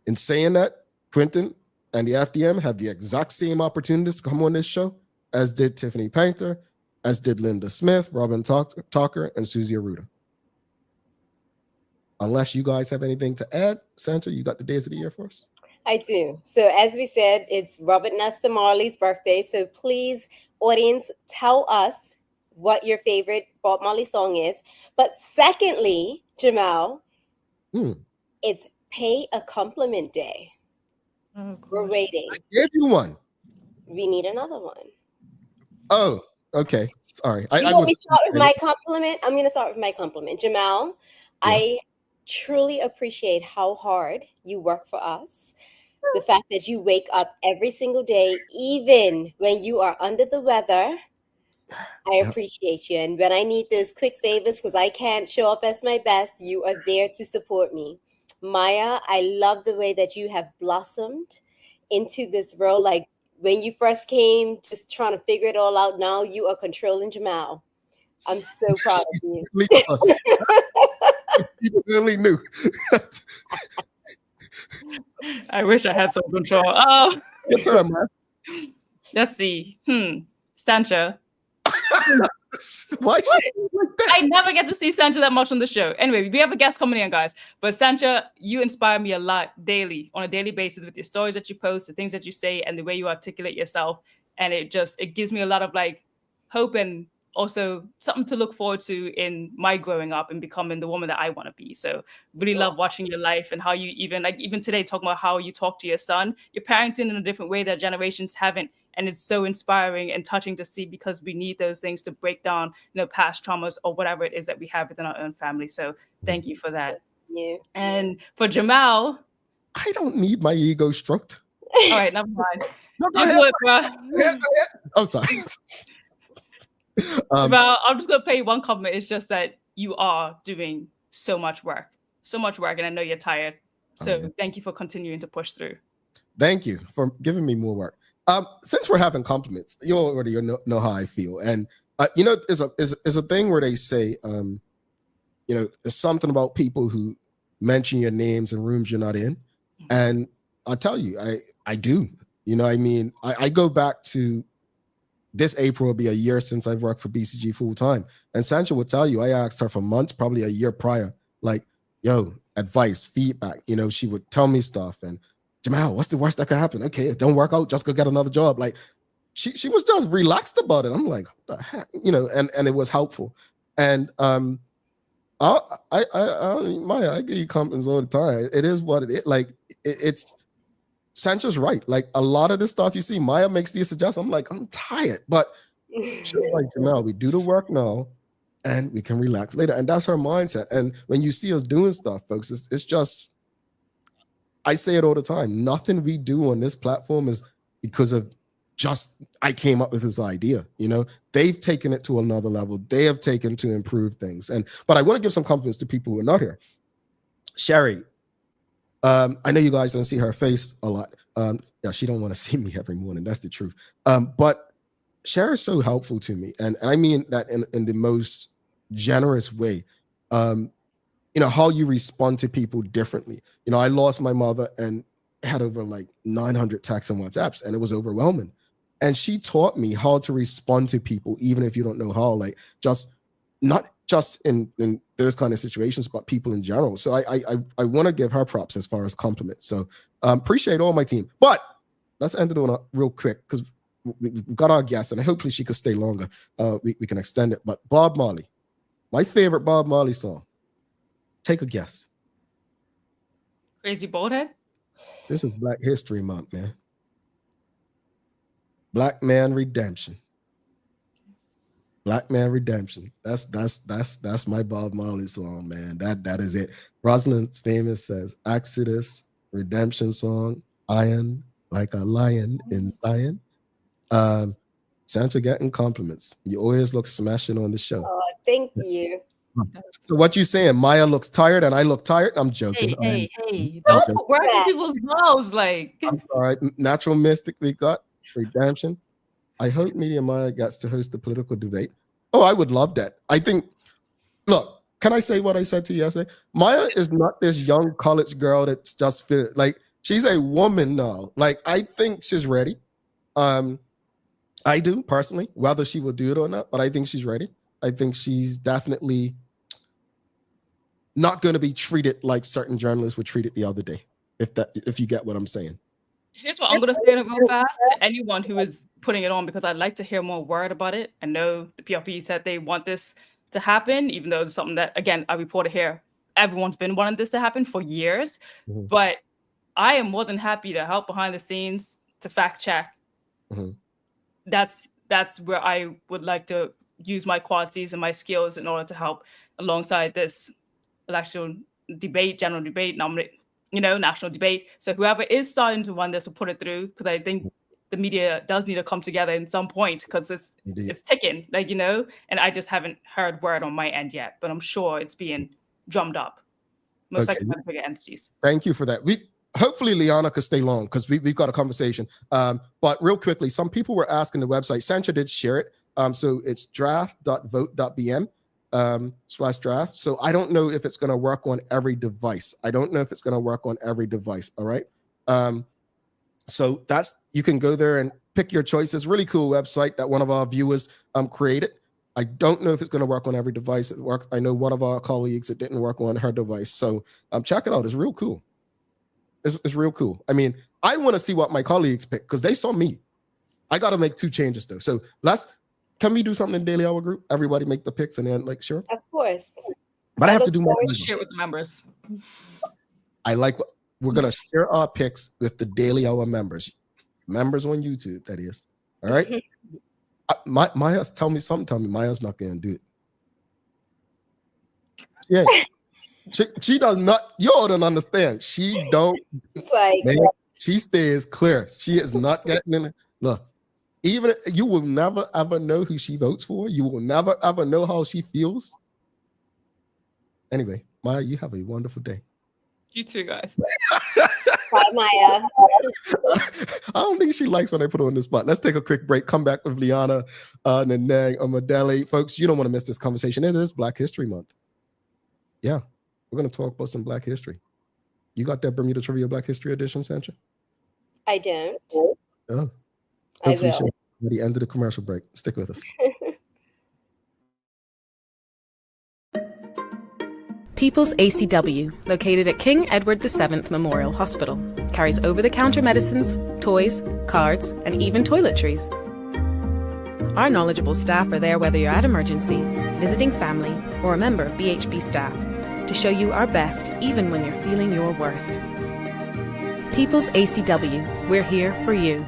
In saying that, Quentin and the FDM have the exact same opportunities to come on this show as did Tiffany Painter, as did Linda Smith, Robin Talker, and Susie Aruda. Unless you guys have anything to add, Sandra, you got the days of the year for us? I do. So as we said, it's Robert Nesta Marley's birthday. So please, audience, tell us what your favorite Bob Marley song is. But secondly, Jamal, it's Pay a Compliment Day. Oh, we're waiting. I gave you one. We need another one. Oh, okay. Sorry. I'm going to start with my compliment. I'm going to start with my compliment. Jamal, yeah. I truly appreciate how hard you work for us. the fact that you wake up every single day, even when you are under the weather. I appreciate you. And when I need those quick favors, because I can't show up as my best, you are there to support me. Maya, I love the way that you have blossomed into this role. Like when you first came, just trying to figure it all out. Now you are controlling Jamal. I'm so proud of you. People really knew. I wish I had some control. Oh, Your turn, man. let's see. Stancha. Why? I never get to see Sancha that much on the show. Anyway, we have a guest coming in, guys. But Sancha, you inspire me a lot daily, on a daily basis, with your stories that you post, the things that you say, and the way you articulate yourself. And it gives me a lot of like hope and also something to look forward to in my growing up and becoming the woman that I want to be. So really love watching your life and how you even today talking about how you talk to your son. You're parenting in a different way that generations haven't. And it's so inspiring and touching to see, because we need those things to break down, past traumas or whatever it is that we have within our own family. So thank you for that. Yeah. And for Jamal, I don't need my ego stroked. All right, never mind. No, You do it, bro. I'm sorry. Jamal, I'm just gonna pay you one compliment. It's just that you are doing so much work, and I know you're tired. So thank you for continuing to push through. Thank you for giving me more work. Since we're having compliments, you already know how I feel, and there's a thing where they say, there's something about people who mention your names in rooms you're not in, and I'll tell you, I do. I go back to this April will be a year since I've worked for BCG full time, and Sancha will tell you I asked her for months, probably a year prior, like, yo, advice, feedback. She would tell me stuff and. Jamal, what's the worst that could happen? Okay, if it don't work out, just go get another job. Like she was just relaxed about it. I'm like, what the heck? And it was helpful. And Maya, I give you compliments all the time. It is what it is. Like it's Sancha's right. Like a lot of the stuff you see, Maya makes these suggestions. I'm like, I'm tired, but she's like, Jamal, we do the work now, and we can relax later. And that's her mindset. And when you see us doing stuff, folks, it's just. I say it all the time. Nothing we do on this platform is because of just I came up with this idea. They've taken it to another level. They have taken to improve things. But I want to give some compliments to people who are not here. Sherry, I know you guys don't see her face a lot. She don't want to see me every morning. That's the truth. But Sherry is so helpful to me, and I mean that in the most generous way. How you respond to people differently. I lost my mother and had over like 900 texts and WhatsApps, and it was overwhelming. And she taught me how to respond to people, even if you don't know how, like not just in those kind of situations, but people in general. So I want to give her props as far as compliments. So appreciate all my team. But let's end it on a real quick, because we've got our guest, and hopefully she could stay longer. We can extend it. But Bob Marley, my favorite Bob Marley song. Take a guess. Crazy Baldhead? This is Black History Month, man. Black Man Redemption. Black Man Redemption. That's my Bob Marley song, man. That is it. Rosalind's famous says Exodus Redemption song. Iron like a lion in Zion. Santa getting compliments. You always look smashing on the show. Oh, thank you. So what you saying? Maya looks tired and I look tired? I'm joking. Hey, don't put words in people's mouths. Like, I'm sorry. Natural Mystic, we got Redemption. I hope Media Maya gets to host the political debate. Oh, I would love that. I think, look, can I say what I said to you yesterday? Maya is not this young college girl that's just fit. Like, she's a woman now. Like, I think she's ready. I do personally, whether she will do it or not, but I think she's ready. I think she's definitely not going to be treated like certain journalists were treated the other day, if you get what I'm saying. Here's what I'm going to say real fast to anyone who is putting it on, because I'd like to hear more word about it. I know the PRP said they want this to happen, even though it's something that, again, I reported here, everyone's been wanting this to happen for years. Mm-hmm. But I am more than happy to help behind the scenes to fact check. Mm-hmm. That's where I would like to use my qualities and my skills in order to help alongside this election debate, general debate, national debate. So whoever is starting to run this will put it through, because I think the media does need to come together in some point, because it's ticking, and I just haven't heard word on my end yet, but I'm sure it's being drummed up. Most likely by the bigger entities. Thank you for that. Hopefully Liana could stay long, because we've got a conversation. But real quickly, some people were asking the website. Sancha did share it. So it's draft.vote.bm /draft. So I don't know if it's going to work on every device. All right. So you can go there and pick your choices. Really cool website that one of our viewers created. I don't know if it's going to work on every device. I know one of our colleagues, it didn't work on her device. So check it out. It's real cool. It's real cool. I mean, I want to see what my colleagues pick, because they saw me. I got to make 2 changes though. So can we do something in Daily Hour group? Everybody make the picks and then sure. Of course. But I have to do more. Share with the members. We're going to share our picks with the Daily Hour members on YouTube, that is. All right. Maya's tell me Maya's not going to do it. Yeah. She does not. You all don't understand. She don't. She stays clear. She is not getting in. Look, even you will never ever know who she votes for. You will never ever know how she feels. Anyway, Maya, you have a wonderful day. You too, guys. Bye, Maya. I don't think she likes when I put her on the spot. Let's take a quick break. Come back with Liana Nanang Omodele. Folks, you don't want to miss this conversation. It is Black History Month. Yeah, we're going to talk about some Black history. You got that Bermuda Trivia Black History edition, Sancha? I don't. Oh. I will. At the end of the commercial break. Stick with us. People's ACW, located at King Edward VII Memorial Hospital, carries over-the-counter medicines, toys, cards, and even toiletries. Our knowledgeable staff are there whether you're at emergency, visiting family, or a member of BHB staff, to show you our best even when you're feeling your worst. People's ACW, we're here for you.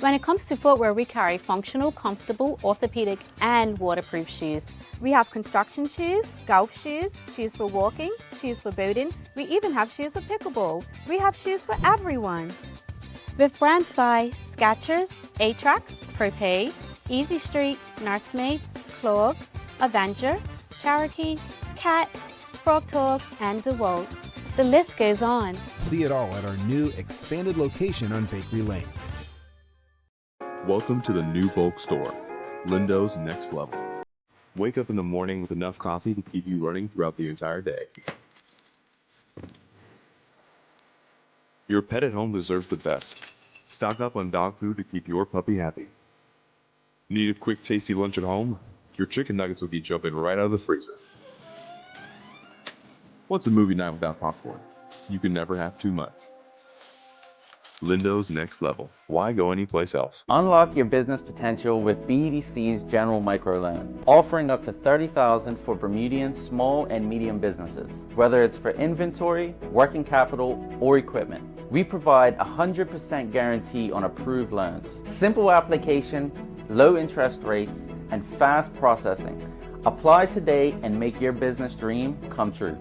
When it comes to footwear, we carry functional, comfortable, orthopedic, and waterproof shoes. We have construction shoes, golf shoes, shoes for walking, shoes for boating. We even have shoes for pickleball. We have shoes for everyone. With brands by Skechers, Atrax, Propay, Easy Street, Nursemates, Clogs, Avenger, Cherokee, Cat, Frog Talk, and DeWalt. The list goes on. See it all at our new expanded location on Bakery Lane. Welcome to the new bulk store, Lindo's Next Level. Wake up in the morning with enough coffee to keep you running throughout the entire day. Your pet at home deserves the best. Stock up on dog food to keep your puppy happy. Need a quick tasty lunch at home? Your chicken nuggets will be jumping right out of the freezer. What's a movie night without popcorn? You can never have too much. Lindo's Next Level. Why go anyplace else? Unlock your business potential with BDC's General Micro Loan, offering up to $30,000 for Bermudian small and medium businesses, whether it's for inventory, working capital, or equipment. We provide 100% guarantee on approved loans. Simple application, low interest rates, and fast processing. Apply today and make your business dream come true.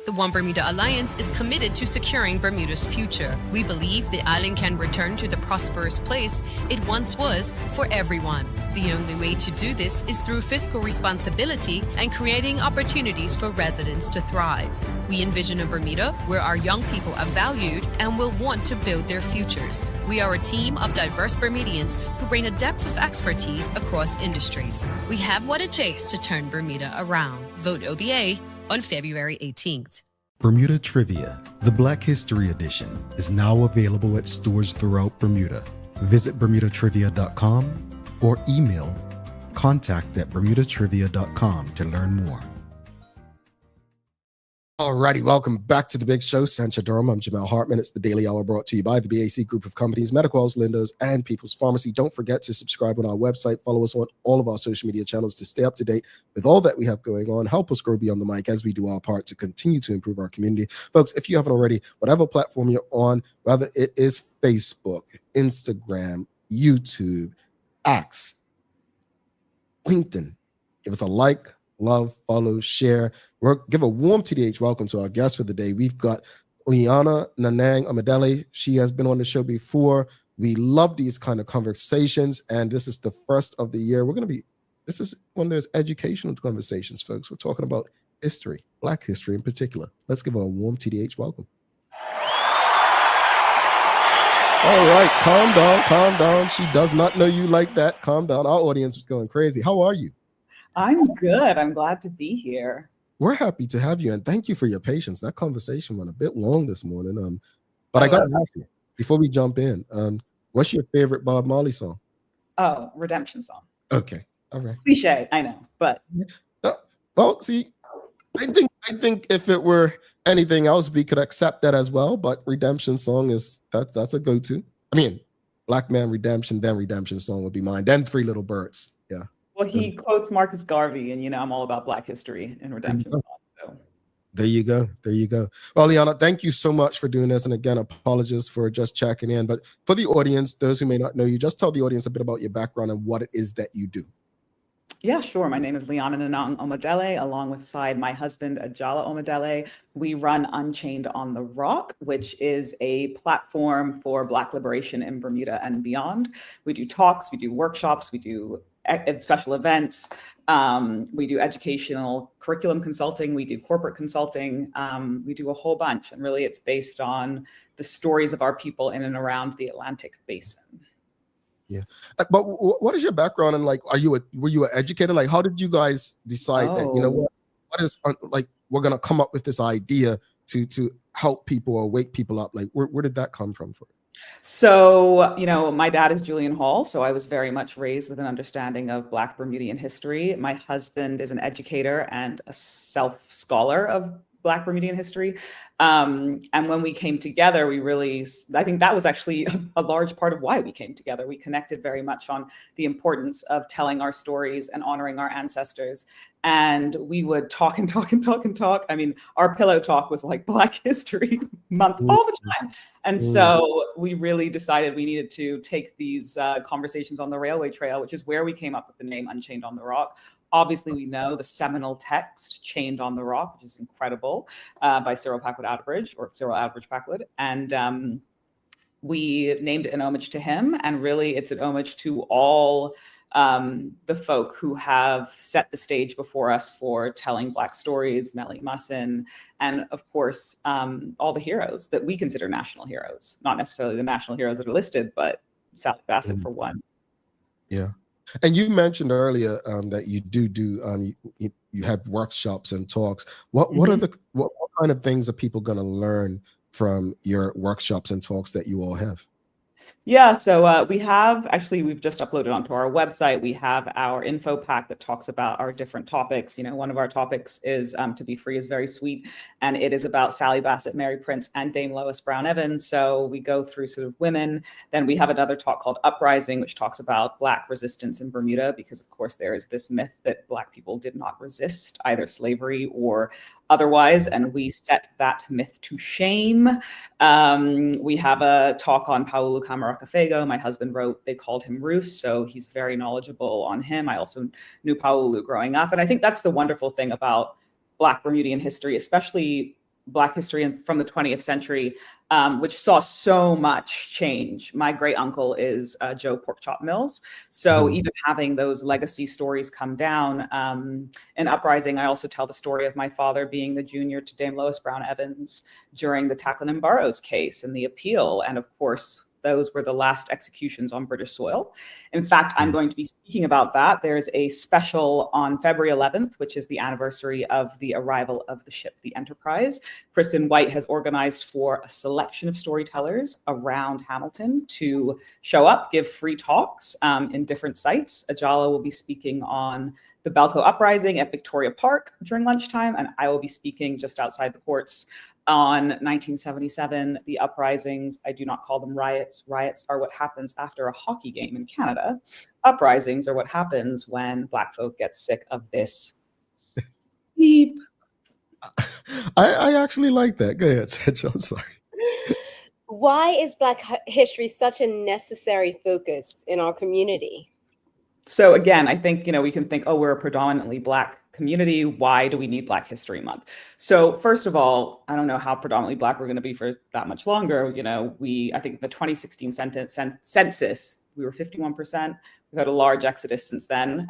The One Bermuda Alliance is committed to securing Bermuda's future. We believe the island can return to the prosperous place it once was for everyone. The only way to do this is through fiscal responsibility and creating opportunities for residents to thrive. We envision a Bermuda where our young people are valued and will want to build their futures. We are a team of diverse Bermudians who bring a depth of expertise across industries. We have what it takes to turn Bermuda around. Vote OBA on February 18th. Bermuda Trivia, the Black History Edition, is now available at stores throughout Bermuda. Visit bermudatrivia.com or email contact@bermudatrivia.com to learn more. Alrighty, welcome back to the big show. Sancha Durham, I'm Jamel Hartman. It's the Daily Hour brought to you by the BAC Group of Companies, Medicals, Lindos, and People's Pharmacy. Don't forget to subscribe on our website. Follow us on all of our social media channels to stay up to date with all that we have going on. Help us grow beyond the mic as we do our part to continue to improve our community. Folks, if you haven't already, whatever platform you're on, whether it is Facebook, Instagram, YouTube, X, LinkedIn. Give us a like, love, follow, share. Give a warm TDH welcome to our guest for the day. We've got Liana Nanang Omodele. She has been on the show before. We love these kind of conversations, and this is the first of the year. This is one of those educational conversations, folks. We're talking about history, Black history in particular. Let's give her a warm TDH welcome. All right, calm down. She does not know you like that. Calm down. Our audience is going crazy. How are you? I'm good. I'm glad to be here. We're happy to have you, and thank you for your patience. That conversation went a bit long this morning, but I got to ask you, before we jump in, what's your favorite Bob Marley song? Oh, Redemption Song. Okay, all right. Cliche, I know, but well, see, I think if it were anything else, we could accept that as well. But Redemption Song that's a go-to. I mean, Black Man Redemption, then Redemption Song would be mine. Then Three Little Birds. Yeah. Well, he quotes Marcus Garvey, and I'm all about Black history and redemption. So. There you go. Well, Liana, thank you so much for doing this. And again, apologies for just checking in. But for the audience, those who may not know you, just tell the audience a bit about your background and what it is that you do. Yeah, sure. My name is Liana Nanang Omodele, alongside my husband, Ajala Omodele. We run Unchained on the Rock, which is a platform for Black liberation in Bermuda and beyond. We do talks, we do workshops, we do special events. We do educational curriculum consulting. We do corporate consulting. We do a whole bunch. And really, it's based on the stories of our people in and around the Atlantic Basin. Yeah, but what is your background, and were you an educator? Like, how did you guys decide that what is we're gonna come up with this idea to help people or wake people up? Like, where did that come from for you? So, my dad is Julian Hall, so I was very much raised with an understanding of Black Bermudian history. My husband is an educator and a self-scholar of Black Bermudian history. And when we came together, I think that was actually a large part of why we came together. We connected very much on the importance of telling our stories and honoring our ancestors. And we would talk and talk and talk and talk. I mean, our pillow talk was like Black History Month all the time. And so we really decided we needed to take these conversations on the railway trail, which is where we came up with the name Unchained on the Rock. Obviously, we know the seminal text, Chained on the Rock, which is incredible, by Cyril Packwood Atteridge, or Cyril Atteridge Packwood. And we named it in homage to him. And really, it's an homage to all the folk who have set the stage before us for telling Black stories, Nellie Musson, and of course, all the heroes that we consider national heroes. Not necessarily the national heroes that are listed, but Sally Bassett for one. Yeah. And you mentioned earlier that you do you have workshops and talks. What kind of things are people going to learn from your workshops and talks that you all have? Yeah, so we've just uploaded onto our website. We have our info pack that talks about our different topics. One of our topics is To Be Free is Very Sweet, and it is about Sally Bassett, Mary Prince, and Dame Lois Brown Evans. So we go through sort of women. Then we have another talk called Uprising, which talks about Black resistance in Bermuda, because of course there is this myth that Black people did not resist either slavery or otherwise, and we set that myth to shame. We have a talk on Paulu Camaracafego. My husband wrote They Called Him Roos, so he's very knowledgeable on him. I also knew Paulu growing up, and I think that's the wonderful thing about Black Bermudian history, especially Black history from the 20th century, which saw so much change. My great uncle is Joe Porkchop Mills. So even having those legacy stories come down, in Uprising, I also tell the story of my father being the junior to Dame Lois Brown Evans during the Tackleton and Burroughs case and the appeal. And of course, those were the last executions on British soil. In fact, I'm going to be speaking about that. There's a special on February 11th, which is the anniversary of the arrival of the ship, the Enterprise. Kristen White has organized for a selection of storytellers around Hamilton to show up, give free talks in different sites. Ajala will be speaking on the Balco Uprising at Victoria Park during lunchtime, and I will be speaking just outside the courts on 1977, the uprisings. I do not call them riots. Riots are what happens after a hockey game in Canada. Uprisings are what happens when Black folk get sick of this beep. I actually like that. Go ahead, Sancho. I'm sorry. Why is Black history such a necessary focus in our community? So again, I think, we can think, oh, we're a predominantly Black community. Why do we need Black History Month? So first of all, I don't know how predominantly Black we're going to be for that much longer. I think the 2016 census, we were 51%. We've had a large exodus since then,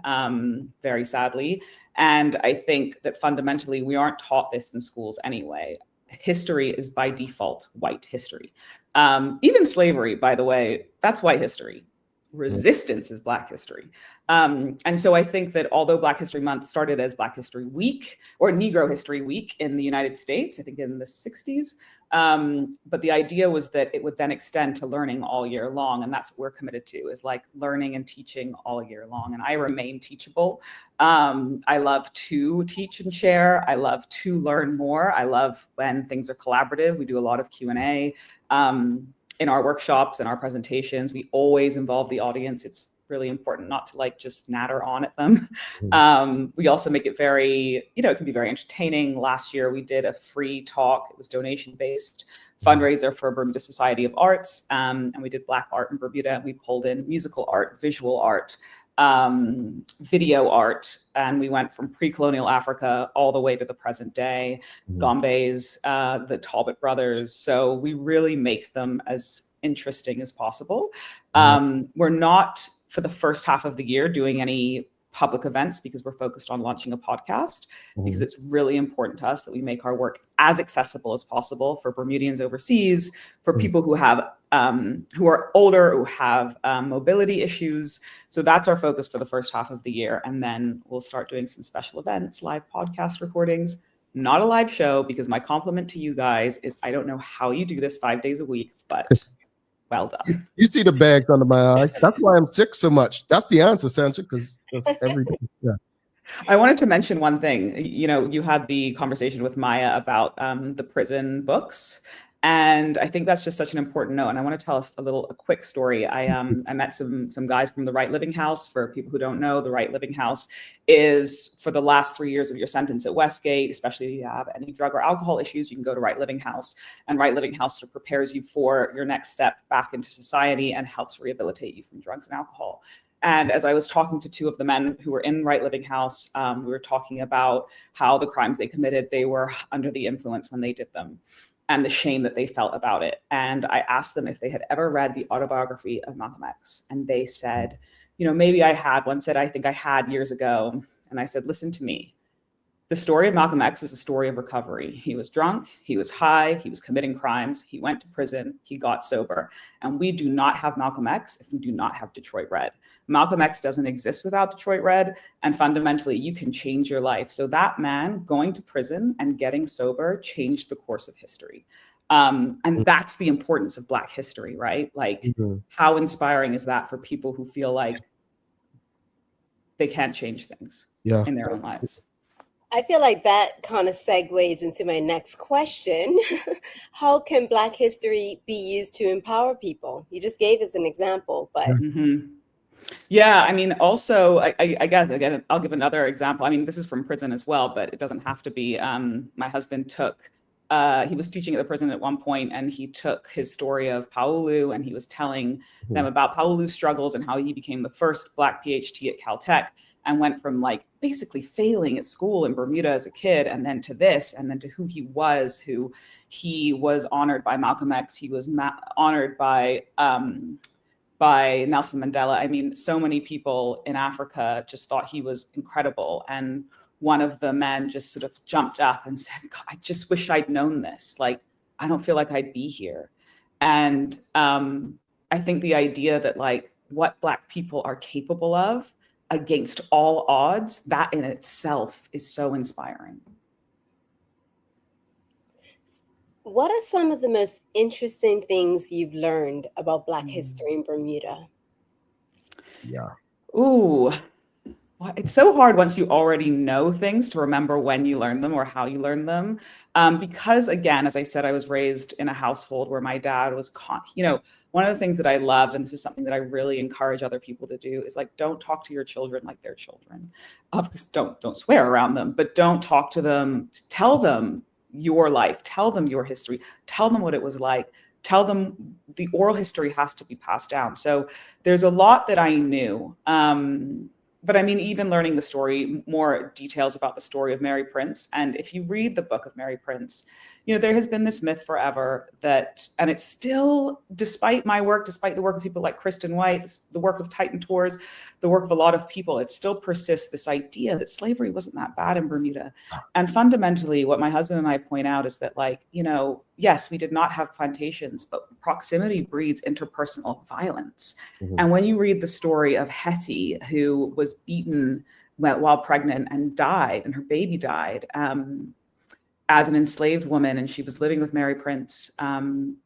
very sadly. And I think that fundamentally, we aren't taught this in schools anyway. History is by default white history. Even slavery, by the way, that's white history. Resistance is Black history. And so I think that although Black History Month started as Black History Week or Negro History Week in the United States, I think in the 60s, but the idea was that it would then extend to learning all year long. And that's what we're committed to, is like learning and teaching all year long. And I remain teachable. I love to teach and share. I love to learn more. I love when things are collaborative. We do a lot of Q&A. In our workshops and our presentations, we always involve the audience. It's really important not to just natter on at them. We also make it very, it can be very entertaining. Last year, we did a free talk. It was donation-based fundraiser for Bermuda Society of Arts. And we did Black art in Bermuda. We pulled in musical art, visual art, video art, and we went from pre-colonial Africa all the way to the present day, Gombe's, the Talbot brothers. So we really make them as interesting as possible. We're not, for the first half of the year, doing any public events because we're focused on launching a podcast, because it's really important to us that we make our work as accessible as possible for Bermudians overseas, for people who have who are older, who have mobility issues. So that's our focus for the first half of the year. And then we'll start doing some special events, live podcast recordings, not a live show, because my compliment to you guys is I don't know how you do this 5 days a week, but well done. You see the bags under my eyes. That's why I'm sick so much. That's the answer, Sandra, because every day. Yeah. I wanted to mention one thing. You had the conversation with Maya about the prison books. And I think that's just such an important note. And I want to tell us a quick story. I met some guys from the Right Living House. For people who don't know, the Right Living House is for the last 3 years of your sentence at Westgate, especially if you have any drug or alcohol issues, you can go to Right Living House. And Right Living House sort of prepares you for your next step back into society and helps rehabilitate you from drugs and alcohol. And as I was talking to two of the men who were in Right Living House, we were talking about how the crimes they committed, they were under the influence when they did them, and the shame that they felt about it. And I asked them if they had ever read the autobiography of Malcolm X. And they said, maybe I had. One said, I think I had years ago. And I said, listen to me. The story of Malcolm X is a story of recovery. He was drunk, he was high, he was committing crimes, he went to prison, he got sober. And we do not have Malcolm X if we do not have Detroit Red. Malcolm X doesn't exist without Detroit Red, and fundamentally, you can change your life. So that man going to prison and getting sober changed the course of history. And that's the importance of Black history, right? How inspiring is that for people who feel like they can't change things in their own lives? I feel like that kind of segues into my next question. How can Black history be used to empower people? You just gave us an example, but. Yeah, I mean, also, I guess, again, I'll give another example. I mean, this is from prison as well, but it doesn't have to be. My husband he was teaching at the prison at one point, and he took his story of Paulu, and he was telling them about Paulu's struggles and how he became the first Black PhD at Caltech, and went from basically failing at school in Bermuda as a kid, and then to this, and then to who he was honored by Malcolm X. He was honored by Nelson Mandela. I mean, so many people in Africa just thought he was incredible. And one of the men just sort of jumped up and said, God, I just wish I'd known this. I don't feel like I'd be here. And I think the idea that what Black people are capable of against all odds, that in itself is so inspiring. What are some of the most interesting things you've learned about Black history in Bermuda? Yeah. Ooh, well, it's so hard once you already know things to remember when you learn them or how you learn them. Because again, as I said, I was raised in a household where my dad was, one of the things that I loved, and this is something that I really encourage other people to do, is don't talk to your children like they're children. Because don't swear around them, but don't talk to them. Tell them your life, tell them your history, tell them what it was like, tell them the oral history has to be passed down. So there's a lot that I knew. But I mean, even learning the story, more details about the story of Mary Prince. And if you read the book of Mary Prince, there has been this myth forever that, and it's still, despite my work, despite the work of people like Kristen White, the work of Titan Tours, the work of a lot of people, it still persists, this idea that slavery wasn't that bad in Bermuda. And fundamentally, what my husband and I point out is that, yes, we did not have plantations, but proximity breeds interpersonal violence. Mm-hmm. And when you read the story of Hetty, who was beaten while pregnant and died, and her baby died, as an enslaved woman, and she was living with Mary Prince.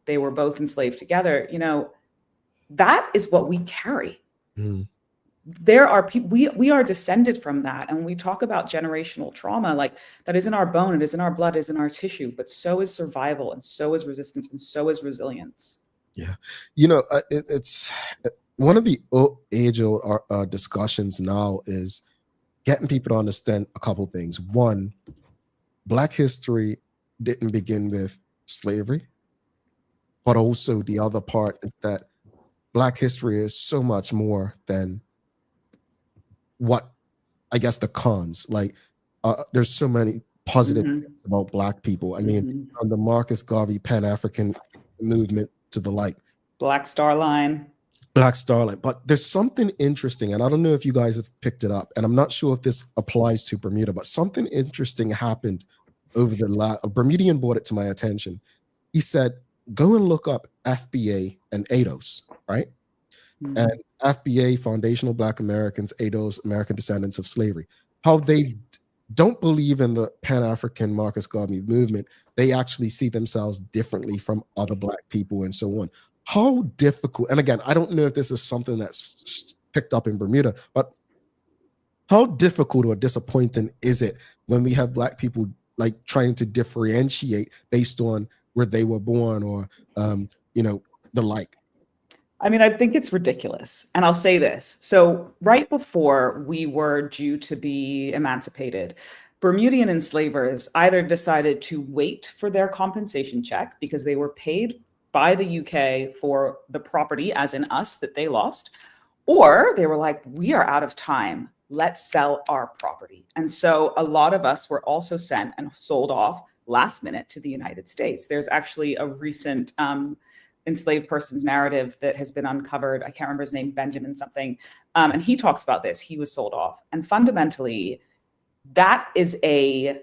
They were both enslaved together. That is what we carry. Mm. There are people, we are descended from that. And when we talk about generational trauma, that is in our bone, it is in our blood, it is in our tissue, but so is survival, and so is resistance, and so is resilience. Yeah. It's one of the age-old discussions now is getting people to understand a couple things. One, Black history didn't begin with slavery, but also the other part is that Black history is so much more than what, I guess, the cons. There's so many positive things about Black people. I mean, from the Marcus Garvey Pan-African movement to the Black Star Line. But there's something interesting, and I don't know if you guys have picked it up, and I'm not sure if this applies to Bermuda, but something interesting happened over a Bermudian brought it to my attention. He said, go and look up FBA and ADOS, right? Mm-hmm. And FBA, Foundational Black Americans, ADOS, American Descendants of Slavery, how they don't believe in the Pan-African Marcus Garvey movement. They actually see themselves differently from other Black people and so on. How difficult, and again, I don't know if this is something that's picked up in Bermuda, but how difficult or disappointing is it when we have Black people trying to differentiate based on where they were born or, the like? I mean, I think it's ridiculous. And I'll say this. So right before we were due to be emancipated, Bermudian enslavers either decided to wait for their compensation check because they were paid by the UK for the property, as in us, that they lost, or they were like, we are out of time. Let's sell our property. And so a lot of us were also sent and sold off last minute to the United States. There's actually a recent enslaved person's narrative that has been uncovered. I can't remember his name, Benjamin something. And he talks about this. He was sold off. And fundamentally, that is a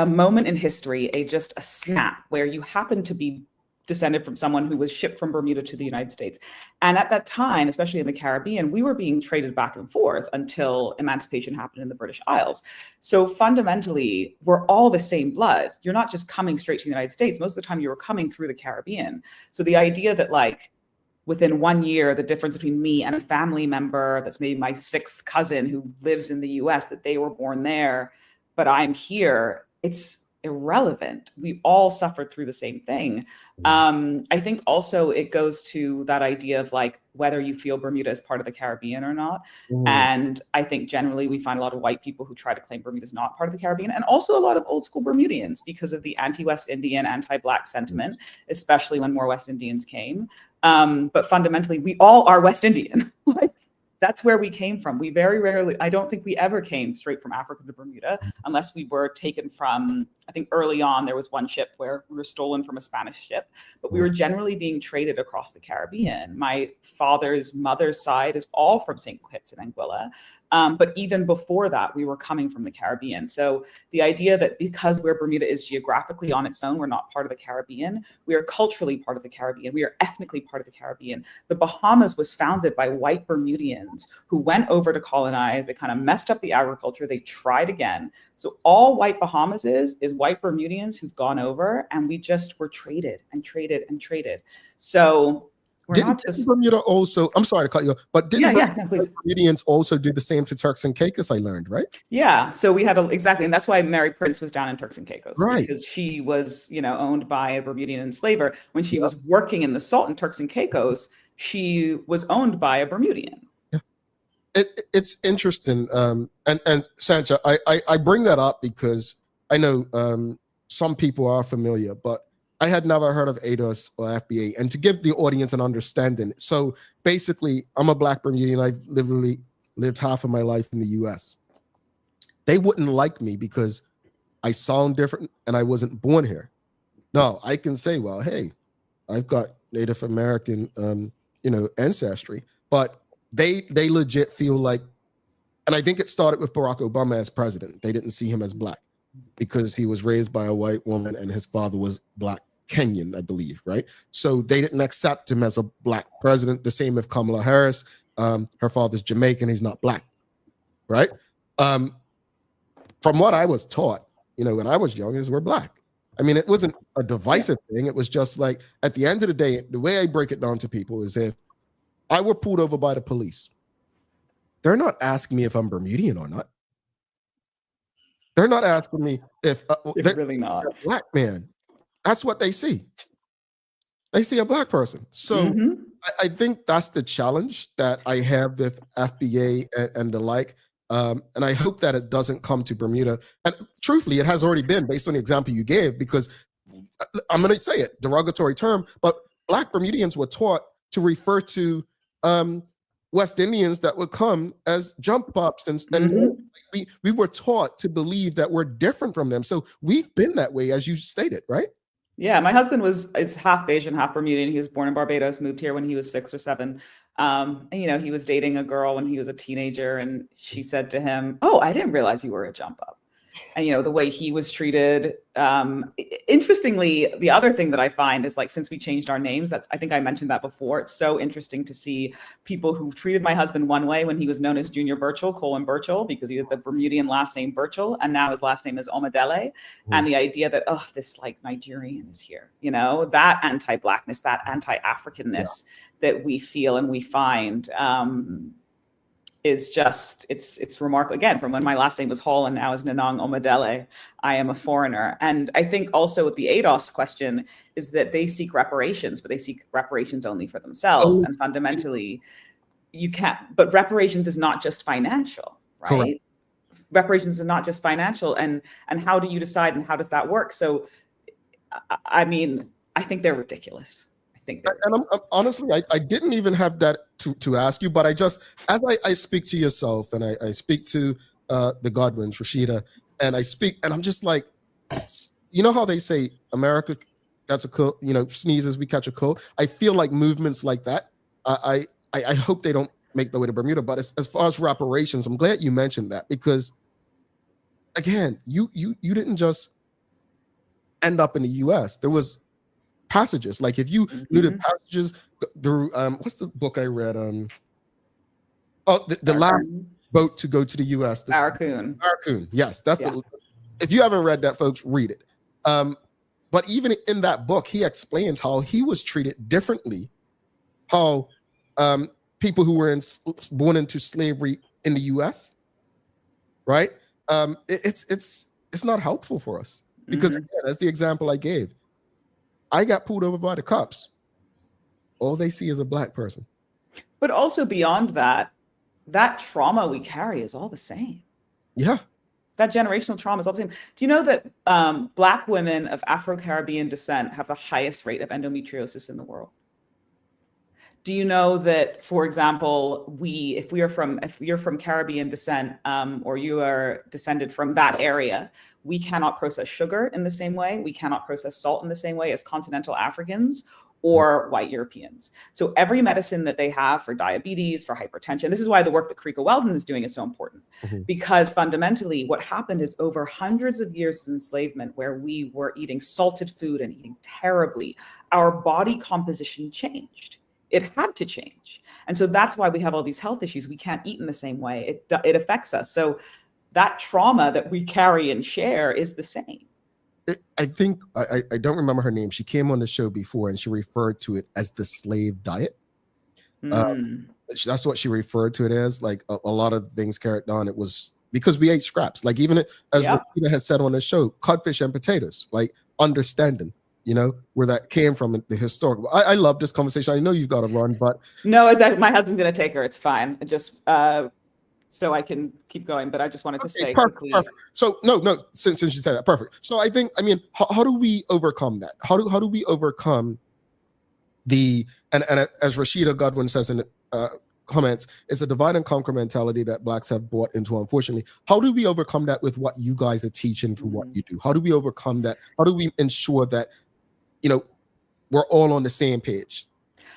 moment in history, just a snap where you happen to be descended from someone who was shipped from Bermuda to the United States. And at that time, especially in the Caribbean, we were being traded back and forth until emancipation happened in the British Isles. So fundamentally, we're all the same blood. You're not just coming straight to the United States. Most of the time you were coming through the Caribbean. So the idea that within 1 year, the difference between me and a family member that's maybe my sixth cousin who lives in the US, that they were born there, but I'm here, it's irrelevant. We all suffered through the same thing. I think also it goes to that idea of whether you feel Bermuda is part of the Caribbean or not. And I think generally we find a lot of white people who try to claim Bermuda is not part of the Caribbean, and also a lot of old school Bermudians because of the anti-West Indian, anti-Black sentiment, especially when more West Indians came. But fundamentally, we all are West Indian. That's where we came from. We very rarely, I don't think we ever came straight from Africa to Bermuda, unless we were taken from, I think early on, there was one ship where we were stolen from a Spanish ship, but we were generally being traded across the Caribbean. My father's mother's side is all from St. Kitts and Anguilla. But even before that, we were coming from the Caribbean. So the idea that because where Bermuda is geographically on its own, we're not part of the Caribbean, we are culturally part of the Caribbean, we are ethnically part of the Caribbean. The Bahamas was founded by white Bermudians who went over to colonize, they kind of messed up the agriculture, they tried again. So all white Bahamas is white Bermudians who've gone over, and we just were traded and traded and traded. So didn't Bermuda also, I'm sorry to cut you off, but didn't Bermudians also do the same to Turks and Caicos, I learned, right? Yeah, so we had exactly, and that's why Mary Prince was down in Turks and Caicos, right? Because she was, owned by a Bermudian enslaver. When she was working in the salt in Turks and Caicos, she was owned by a Bermudian. Yeah, it's interesting, and Sancha, I bring that up because I know some people are familiar, but I had never heard of ADOS or FBA. And to give the audience an understanding, so basically, I'm a Black Bermudian. I've literally lived half of my life in the US. They wouldn't like me because I sound different and I wasn't born here. No, I can say, well, hey, I've got Native American, ancestry, but they legit feel like, and I think it started with Barack Obama as president. They didn't see him as Black because he was raised by a white woman and his father was Black Kenyan, I believe, right? So they didn't accept him as a Black president. The same with Kamala Harris. Her father's Jamaican. He's not Black, right? From what I was taught, when I was young, is we're Black. I mean, it wasn't a divisive thing. It was just like, at the end of the day, the way I break it down to people is if I were pulled over by the police, they're not asking me if I'm Bermudian or not. They're not asking me if they're really not a Black man. That's what they see. They see a Black person. So I think that's the challenge that I have with FBA and the like. And I hope that it doesn't come to Bermuda. And truthfully, it has already been based on the example you gave, because I'm going to say it, derogatory term, but Black Bermudians were taught to refer to West Indians that would come as jump ups, and we were taught to believe that we're different from them. So we've been that way, as you stated, right? Yeah, my husband is half Asian, half Bermudian. He was born in Barbados, moved here when he was 6 or 7. And he was dating a girl when he was a teenager, and she said to him, "Oh, I didn't realize you were a jump up." And the way he was treated. Interestingly, the other thing that I find is, like, since we changed our names, I think I mentioned that before. It's so interesting to see people who treated my husband one way when he was known as Junior Birchall, Colin Birchall, because he had the Bermudian last name Birchall, and now his last name is Omodele. And the idea that, oh, this like Nigerian is here, that anti-Blackness, that anti-Africanness that we feel and we find. Is just, it's remarkable. Again, from when my last name was Hall and now is Nanang Omodele, I am a foreigner. And I think also with the ADOS question is that they seek reparations, but they seek reparations only for themselves. And fundamentally, you can't, but reparations is not just financial, right? Correct. Reparations is not just financial. And how do you decide, and how does that work? So, I mean, I think they're ridiculous. And I'm honestly, I didn't even have that to ask you, but I just, as I speak to yourself and I speak to the Godwins, Rashida, and I speak, and I'm just like, how they say America gets a cold, sneezes, we catch a cold. I feel like movements like that, I hope they don't make their way to Bermuda. But as far as reparations, I'm glad you mentioned that, because again, you didn't just end up in the US. There was passages. Like, if you knew the passages through what's the book I read? The last boat to go to the US. Barracoon. Yes, that's the. If you haven't read that, folks, read it. But even in that book, he explains how he was treated differently. How people who were born into slavery in the US, right? It's not helpful for us, because again, that's the example I gave. I got pulled over by the cops. All they see is a Black person. But also beyond that, that trauma we carry is all the same. Yeah. That generational trauma is all the same. Do you know that Black women of Afro-Caribbean descent have the highest rate of endometriosis in the world? Do you know that, for example, if you're from Caribbean descent, or you are descended from that area, we cannot process sugar in the same way. We cannot process salt in the same way as continental Africans or white Europeans. So every medicine that they have for diabetes, for hypertension, this is why the work that Karika Weldon is doing is so important, because fundamentally what happened is, over hundreds of years of enslavement, where we were eating salted food and eating terribly, our body composition changed. It had to change. And so that's why we have all these health issues. We can't eat in the same way. It affects us. So that trauma that we carry and share is the same. I think, I don't remember her name. She came on the show before and she referred to it as the slave diet. That's what she referred to it as. Like a lot of things carried on. It was because we ate scraps. Like, even as Rashida has said on the show, codfish and potatoes, like understanding, where that came from, the historical. I love this conversation. I know you've got to run, but. No, my husband's going to take her. It's fine. Just so I can keep going, but I just wanted to say perfect, quickly. perfect. So no, since you said that, perfect. So I mean, how do we overcome that? How do we overcome the and as Rashida Godwin says in comments, it's a divide and conquer mentality that Blacks have bought into, unfortunately. How do we overcome that with what you guys are teaching through what you do? How do we overcome that? How do we ensure that, we're all on the same page?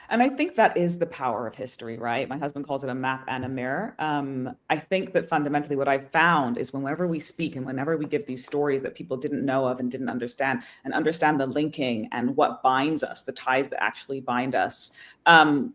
And I think that is the power of history, right? My husband calls it a map and a mirror. I think that fundamentally what I've found is whenever we speak and whenever we give these stories that people didn't know of and didn't understand, and understand the linking and what binds us, the ties that actually bind us,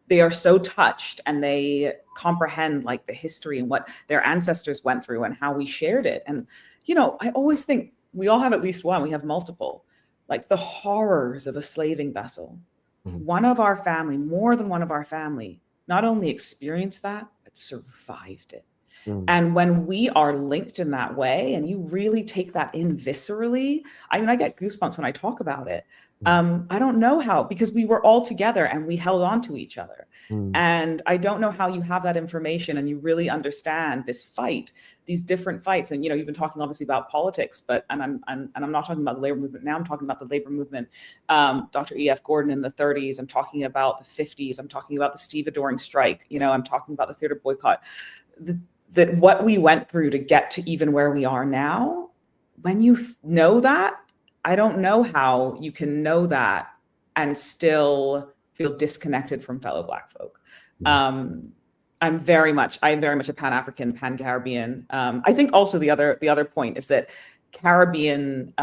they are so touched and they comprehend like the history and what their ancestors went through and how we shared it. And, I always think we all have at least one, we have multiple, like the horrors of a slaving vessel. One of our family, more than one of our family, not only experienced that, but survived it. And when we are linked in that way, and you really take that in viscerally, I mean, I get goosebumps when I talk about it. I don't know how, because we were all together and we held on to each other. And I don't know how you have that information and you really understand this fight, these different fights. And, you've been talking obviously about politics, but, and I'm not talking about the labor movement now, I'm talking about the labor movement. Dr. E.F. Gordon in the 30s, I'm talking about the 50s, I'm talking about the stevedoring strike, I'm talking about the theater boycott. That what we went through to get to even where we are now, when you know that, I don't know how you can know that and still feel disconnected from fellow Black folk. I'm very much a Pan-African, Pan-Caribbean. I think also the other point is that Caribbean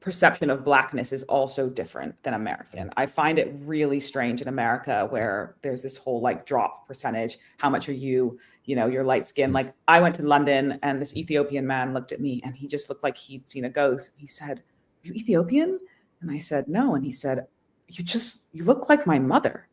perception of Blackness is also different than American. I find it really strange in America where there's this whole like drop percentage. How much are you? You're light skinned. Like I went to London and this Ethiopian man looked at me and he just looked like he'd seen a ghost. He said, "You Ethiopian?" And I said, "No." And he said, you look like my mother."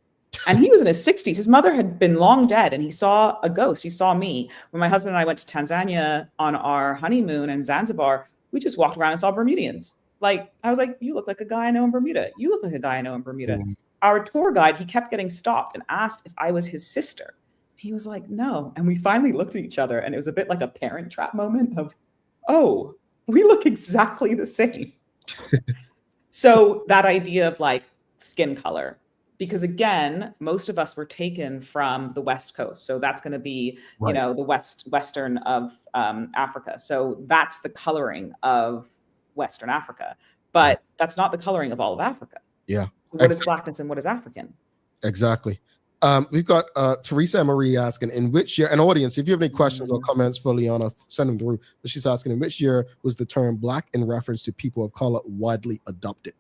And he was in his 60s. His mother had been long dead and he saw a ghost. He saw me. When my husband and I went to Tanzania on our honeymoon in Zanzibar, we just walked around and saw Bermudians. Like, I was like, "You look like a guy I know in Bermuda. You look like a guy I know in Bermuda." Our tour guide, he kept getting stopped and asked if I was his sister. He was like, "No." And we finally looked at each other and it was a bit like a Parent Trap moment of, oh, we look exactly the same. So that idea of like skin color, because again, most of us were taken from the West Coast. So that's going to be, the western of Africa. So that's the coloring of Western Africa, but that's not the coloring of all of Africa. Yeah. So what is Blackness and what is African? Exactly. We've got Teresa Marie asking, in which year, an audience, if you have any questions or comments for Liana, send them through. But she's asking, in which year was the term Black in reference to people of color widely adopted?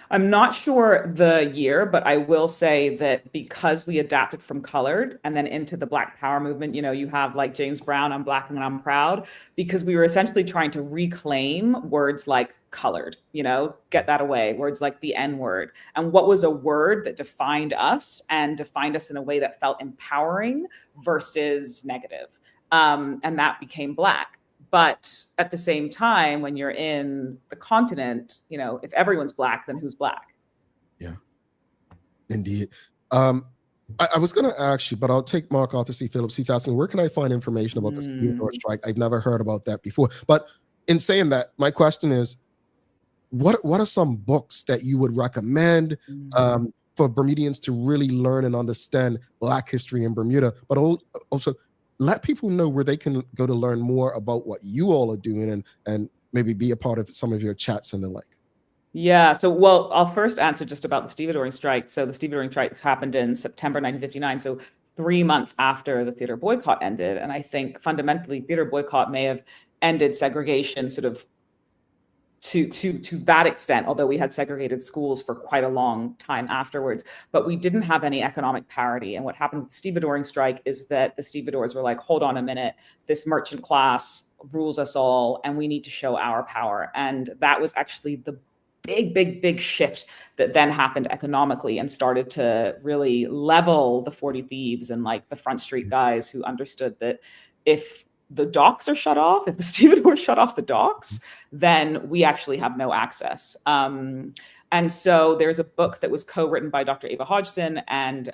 I'm not sure the year, but I will say that because we adapted from colored and then into the Black Power movement, you have like James Brown, "I'm Black and I'm proud," because we were essentially trying to reclaim words like colored, get that away, words like the N word. And what was a word that defined us and defined us in a way that felt empowering versus negative. And that became Black. But at the same time, when you're in the continent, if everyone's Black, then who's Black? Yeah, indeed. I was going to ask you, but I'll take Mark Arthur C. Phillips. He's asking, where can I find information about the stevedore strike? I've never heard about that before. But in saying that, my question is, what are some books that you would recommend for Bermudians to really learn and understand Black history in Bermuda, but also let people know where they can go to learn more about what you all are doing and maybe be a part of some of your chats and the like? Yeah. So, well, I'll first answer just about the stevedoring strike. So the stevedoring strike happened in September 1959. So 3 months after the theater boycott ended. And I think fundamentally theater boycott may have ended segregation sort of to that extent, although we had segregated schools for quite a long time afterwards, but we didn't have any economic parity. And what happened with the stevedoring strike is that the stevedores were like, hold on a minute, this merchant class rules us all and we need to show our power. And that was actually the big shift that then happened economically and started to really level the 40 Thieves and like the Front Street guys who understood that if the docks are shut off, if the stevedores shut off the docks, then we actually have no access. And so there's a book that was co-written by Dr. Ava Hodgson and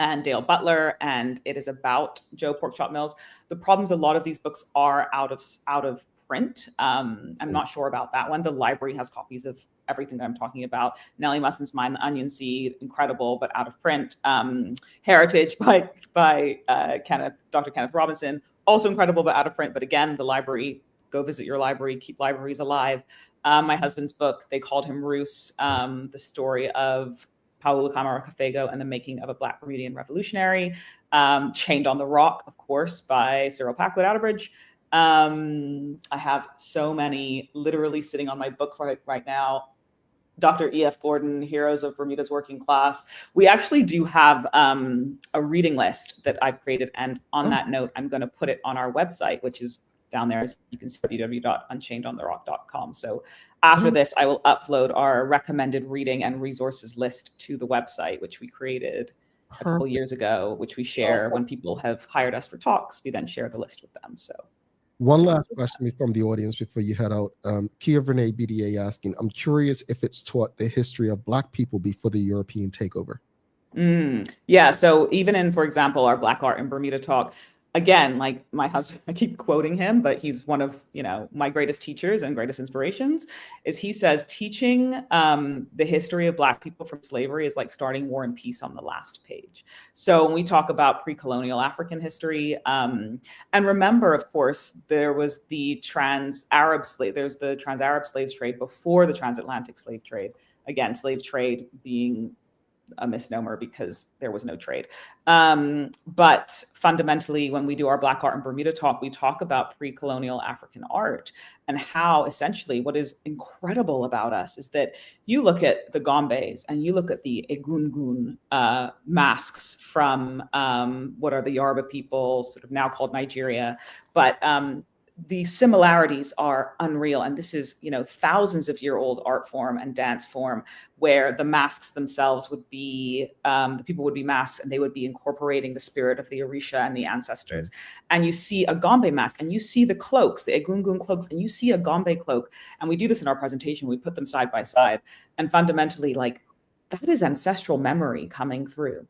and Dale Butler, and it is about Joe Porkchop Mills. The problem is a lot of these books are out of print. I'm not sure about that one. The library has copies of everything that I'm talking about. Nellie Musson's Mind the Onion Seed, incredible, but out of print. Heritage by Dr. Kenneth Robinson, also incredible, but out of print. But again, the library, go visit your library, keep libraries alive. My husband's book, They Called Him Roos, the story of Paulo Camargo and the Making of a Black Bermudian Revolutionary. Chained on the Rock, of course, by Cyril Packwood Outerbridge. I have so many literally sitting on my book right now. Dr. E.F. Gordon, Heroes of Bermuda's Working Class. We actually do have a reading list that I've created. And on that note, I'm going to put it on our website, which is down there. You can see www.unchainedontherock.com. So after this, I will upload our recommended reading and resources list to the website, which we created a couple years ago, which we share when people have hired us for talks. We then share the list with them. So one last question from the audience before you head out. Kia Renee BDA asking, I'm curious if it's taught the history of Black people before the European takeover. Yeah, so even in, for example, our Black Art in Bermuda talk, again, like my husband, I keep quoting him, but he's one of, my greatest teachers and greatest inspirations, is he says teaching the history of Black people from slavery is like starting War and Peace on the last page. So when we talk about pre-colonial African history, and remember, of course, there was the trans-Arab slave trade before the transatlantic slave trade. Again, slave trade being a misnomer because there was no trade. But fundamentally, when we do our Black Art in Bermuda talk, we talk about pre-colonial African art and how essentially what is incredible about us is that you look at the Gombes and you look at the Egungun masks from what are the Yoruba people, sort of now called Nigeria, but the similarities are unreal. And this is, thousands of year old art form and dance form where the masks themselves would be, the people would be masked and they would be incorporating the spirit of the Orisha and the ancestors. And you see a Gombe mask and you see the cloaks, the Egungun cloaks, and you see a Gombe cloak. And we do this in our presentation. We put them side by side. And fundamentally, like, that is ancestral memory coming through.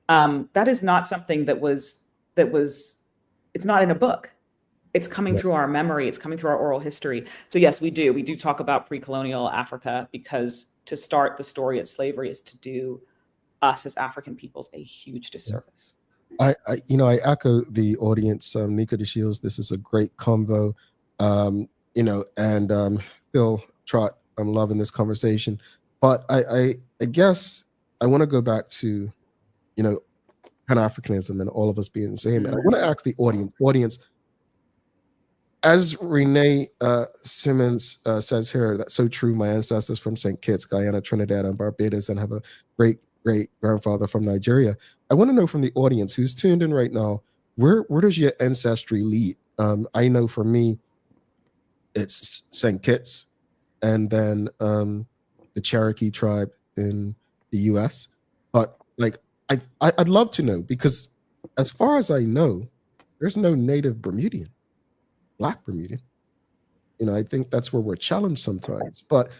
That is not something that was, it's not in a book. It's coming through our memory. It's coming through our oral history. So yes, we do. We do talk about pre-colonial Africa because to start the story of slavery is to do us as African peoples a huge disservice. I echo the audience. Nika DeShields, this is a great convo. And Phil Trott, I'm loving this conversation. But I guess I want to go back to, Pan-Africanism and all of us being the same. And I want to ask the audience, as Renee Simmons says here, that's so true. My ancestors from St. Kitts, Guyana, Trinidad, and Barbados, and have a great-great-grandfather from Nigeria. I want to know from the audience who's tuned in right now, where does your ancestry lead? I know for me, it's St. Kitts, and then the Cherokee tribe in the U.S. But I'd love to know, because as far as I know, there's no native Bermudian. Black Bermudian. I think that's where we're challenged sometimes. But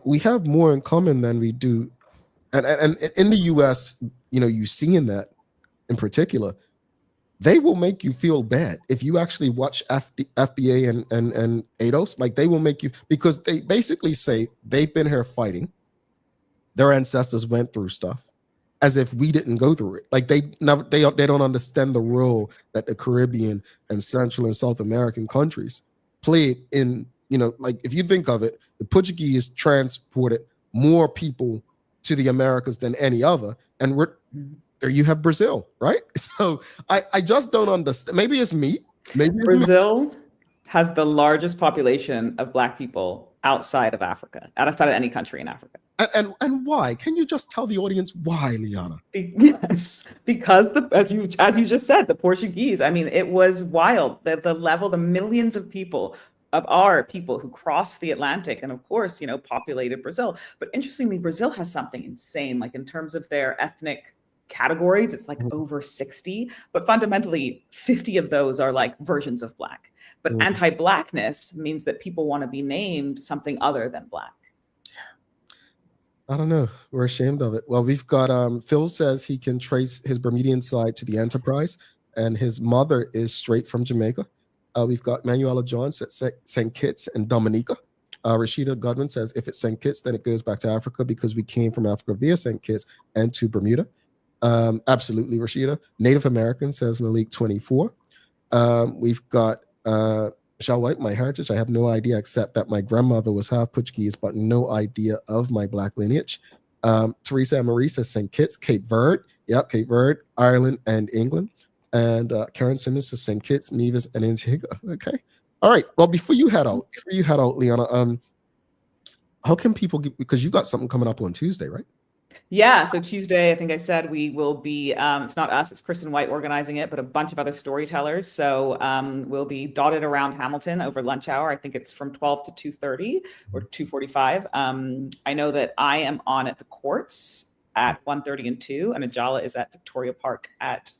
we have more in common than we do. And in the US, you see in that in particular, they will make you feel bad. If you actually watch FBA and ADOS, like they will make you, because they basically say they've been here fighting. Their ancestors went through stuff as if we didn't go through it. Like they don't understand the role that the Caribbean and Central and South American countries played in, like if you think of it, the Portuguese transported more people to the Americas than any other. And there you have Brazil, right? So I just don't understand. Maybe it's me. Maybe Brazil has the largest population of Black people outside of Africa, outside of any country in Africa. And why? Can you just tell the audience why, Liana? Yes, because as you just said, the Portuguese. I mean, it was wild. The level, the millions of people of our people who crossed the Atlantic, and of course, populated Brazil. But interestingly, Brazil has something insane, like in terms of their ethnic categories, it's like over 60. But fundamentally, 50 of those are like versions of Black. But anti-Blackness means that people want to be named something other than Black. I don't know. We're ashamed of it. Well, we've got Phil says he can trace his Bermudian side to the Enterprise, and his mother is straight from Jamaica. We've got Manuela Johns at St. Kitts and Dominica. Rashida Godwin says if it's St. Kitts, then it goes back to Africa because we came from Africa via St. Kitts and to Bermuda. Absolutely, Rashida. Native American, says Malik 24. We've got Michelle White, my heritage. I have no idea except that my grandmother was half Portuguese, but no idea of my Black lineage. Teresa Marie says St. Kitts, Cape Verde. Yep, Cape Verde, Ireland, and England. And Karen Simmons says St. Kitts, Nevis, and Antigua. Okay. All right. Well, before you head out, Liana, how can people get, because you got something coming up on Tuesday, right? Yeah, so Tuesday, I think I said we will be, it's not us, it's Kristen White organizing it, but a bunch of other storytellers. So we'll be dotted around Hamilton over lunch hour. I think it's from 12 to 2:30 or 2:45. I know that I am on at the courts at 1:30 and 2, and Ajala is at Victoria Park at,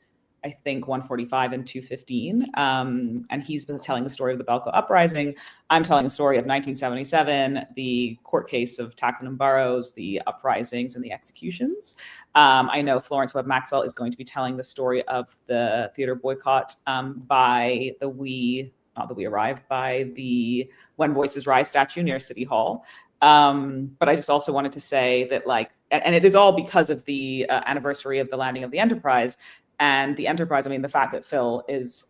I think, 1:45 and 2:15. And he's been telling the story of the Belko Uprising. I'm telling the story of 1977, the court case of Tacklin and Burroughs, the uprisings and the executions. I know Florence Webb Maxwell is going to be telling the story of the theater boycott by the When Voices Rise statue near City Hall. But I just also wanted to say that, like, and it is all because of the anniversary of the landing of the Enterprise. And the Enterprise, I mean, the fact that Phil is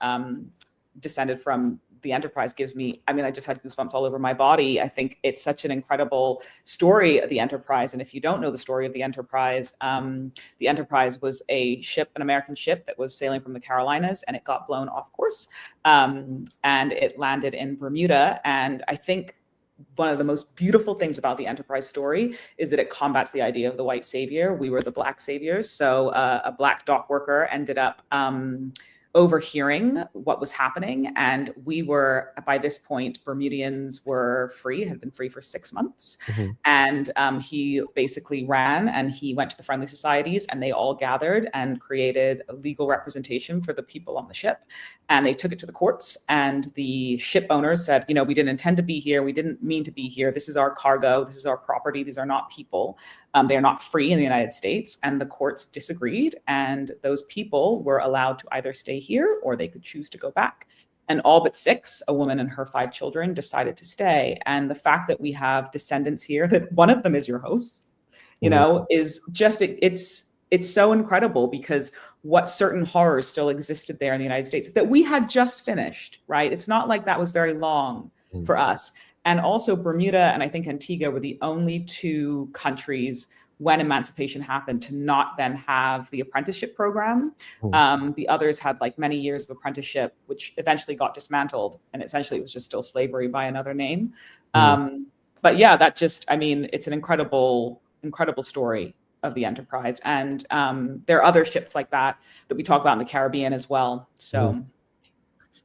descended from the Enterprise gives me, I mean, I just had goosebumps all over my body. I think it's such an incredible story of the Enterprise. And if you don't know the story of the Enterprise was a ship, an American ship that was sailing from the Carolinas, and it got blown off course. And it landed in Bermuda. And I think one of the most beautiful things about the Enterprise story is that it combats the idea of the white savior. We were the Black saviors. So a Black dock worker ended up overhearing what was happening. And we were, by this point, Bermudians were free, had been free for 6 months. Mm-hmm. And he basically ran and he went to the friendly societies, and they all gathered and created a legal representation for the people on the ship. And they took it to the courts, and the ship owners said, you know, we didn't intend to be here. We didn't mean to be here. This is our cargo. This is our property. These are not people. They are not free in the United States. And the courts disagreed. And those people were allowed to either stay here or they could choose to go back. And all but 6, a woman and her 5 children, decided to stay. And the fact that we have descendants here, that one of them is your host, you know, is just, it's so incredible, because what certain horrors still existed there in the United States that we had just finished, right? It's not like that was very long for us. And also Bermuda and I think Antigua were the only 2 countries when emancipation happened to not then have the apprenticeship program. The others had like many years of apprenticeship, which eventually got dismantled. And essentially it was just still slavery by another name. But yeah, that just, I mean, it's an incredible, incredible story of the Enterprise. And there are other ships like that we talk about in the Caribbean as well. So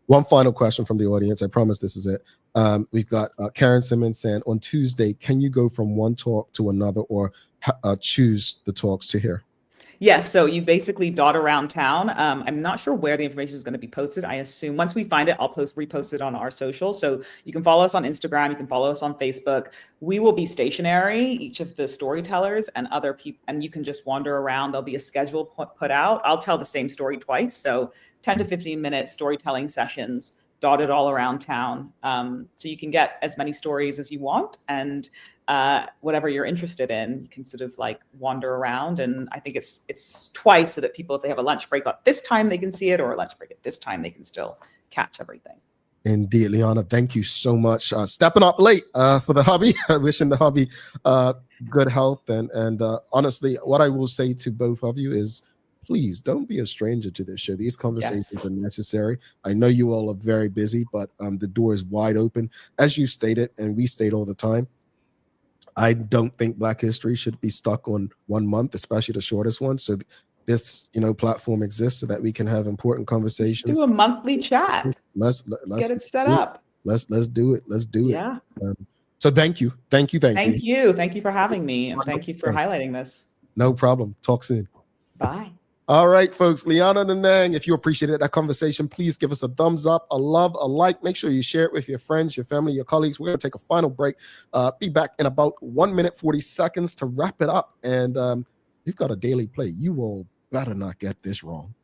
one final question from the audience. I promise this is it. We've got Karen Simmons saying, on Tuesday, can you go from one talk to another, or choose the talks to hear? Yes, so you basically dot around town. I'm not sure where the information is going to be posted. I assume once we find it, I'll repost it on our social. So you can follow us on Instagram. You can follow us on Facebook. We will be stationary, each of the storytellers and other people, and you can just wander around. There'll be a schedule put out. I'll tell the same story twice. So 10 to 15 minute storytelling sessions dotted all around town. So you can get as many stories as you want, and whatever you're interested in, you can sort of like wander around. And I think it's twice, so that people, if they have a lunch break at this time, they can see it, or a lunch break at this time, they can still catch everything. Indeed, Liana, thank you so much. Stepping up late for the hubby, wishing the hubby good health. And honestly, what I will say to both of you is, please don't be a stranger to this show. These conversations are necessary. I know you all are very busy, but the door is wide open. As you stated, and we state all the time, I don't think Black history should be stuck on 1 month, especially the shortest one. So this, platform exists so that we can have important conversations. Do a monthly chat. Let's get it set up. Let's do it. Let's do it. Yeah. So thank you. Thank you for having me, and thank you for highlighting this. No problem. Talk soon. Bye. All right, folks. Liana Nanang, if you appreciated that conversation, please give us a thumbs up, a love, a like. Make sure you share it with your friends, your family, your colleagues. We're going to take a final break. Be back in about 1 minute, 40 seconds to wrap it up. And we've got a daily play. You all better not get this wrong.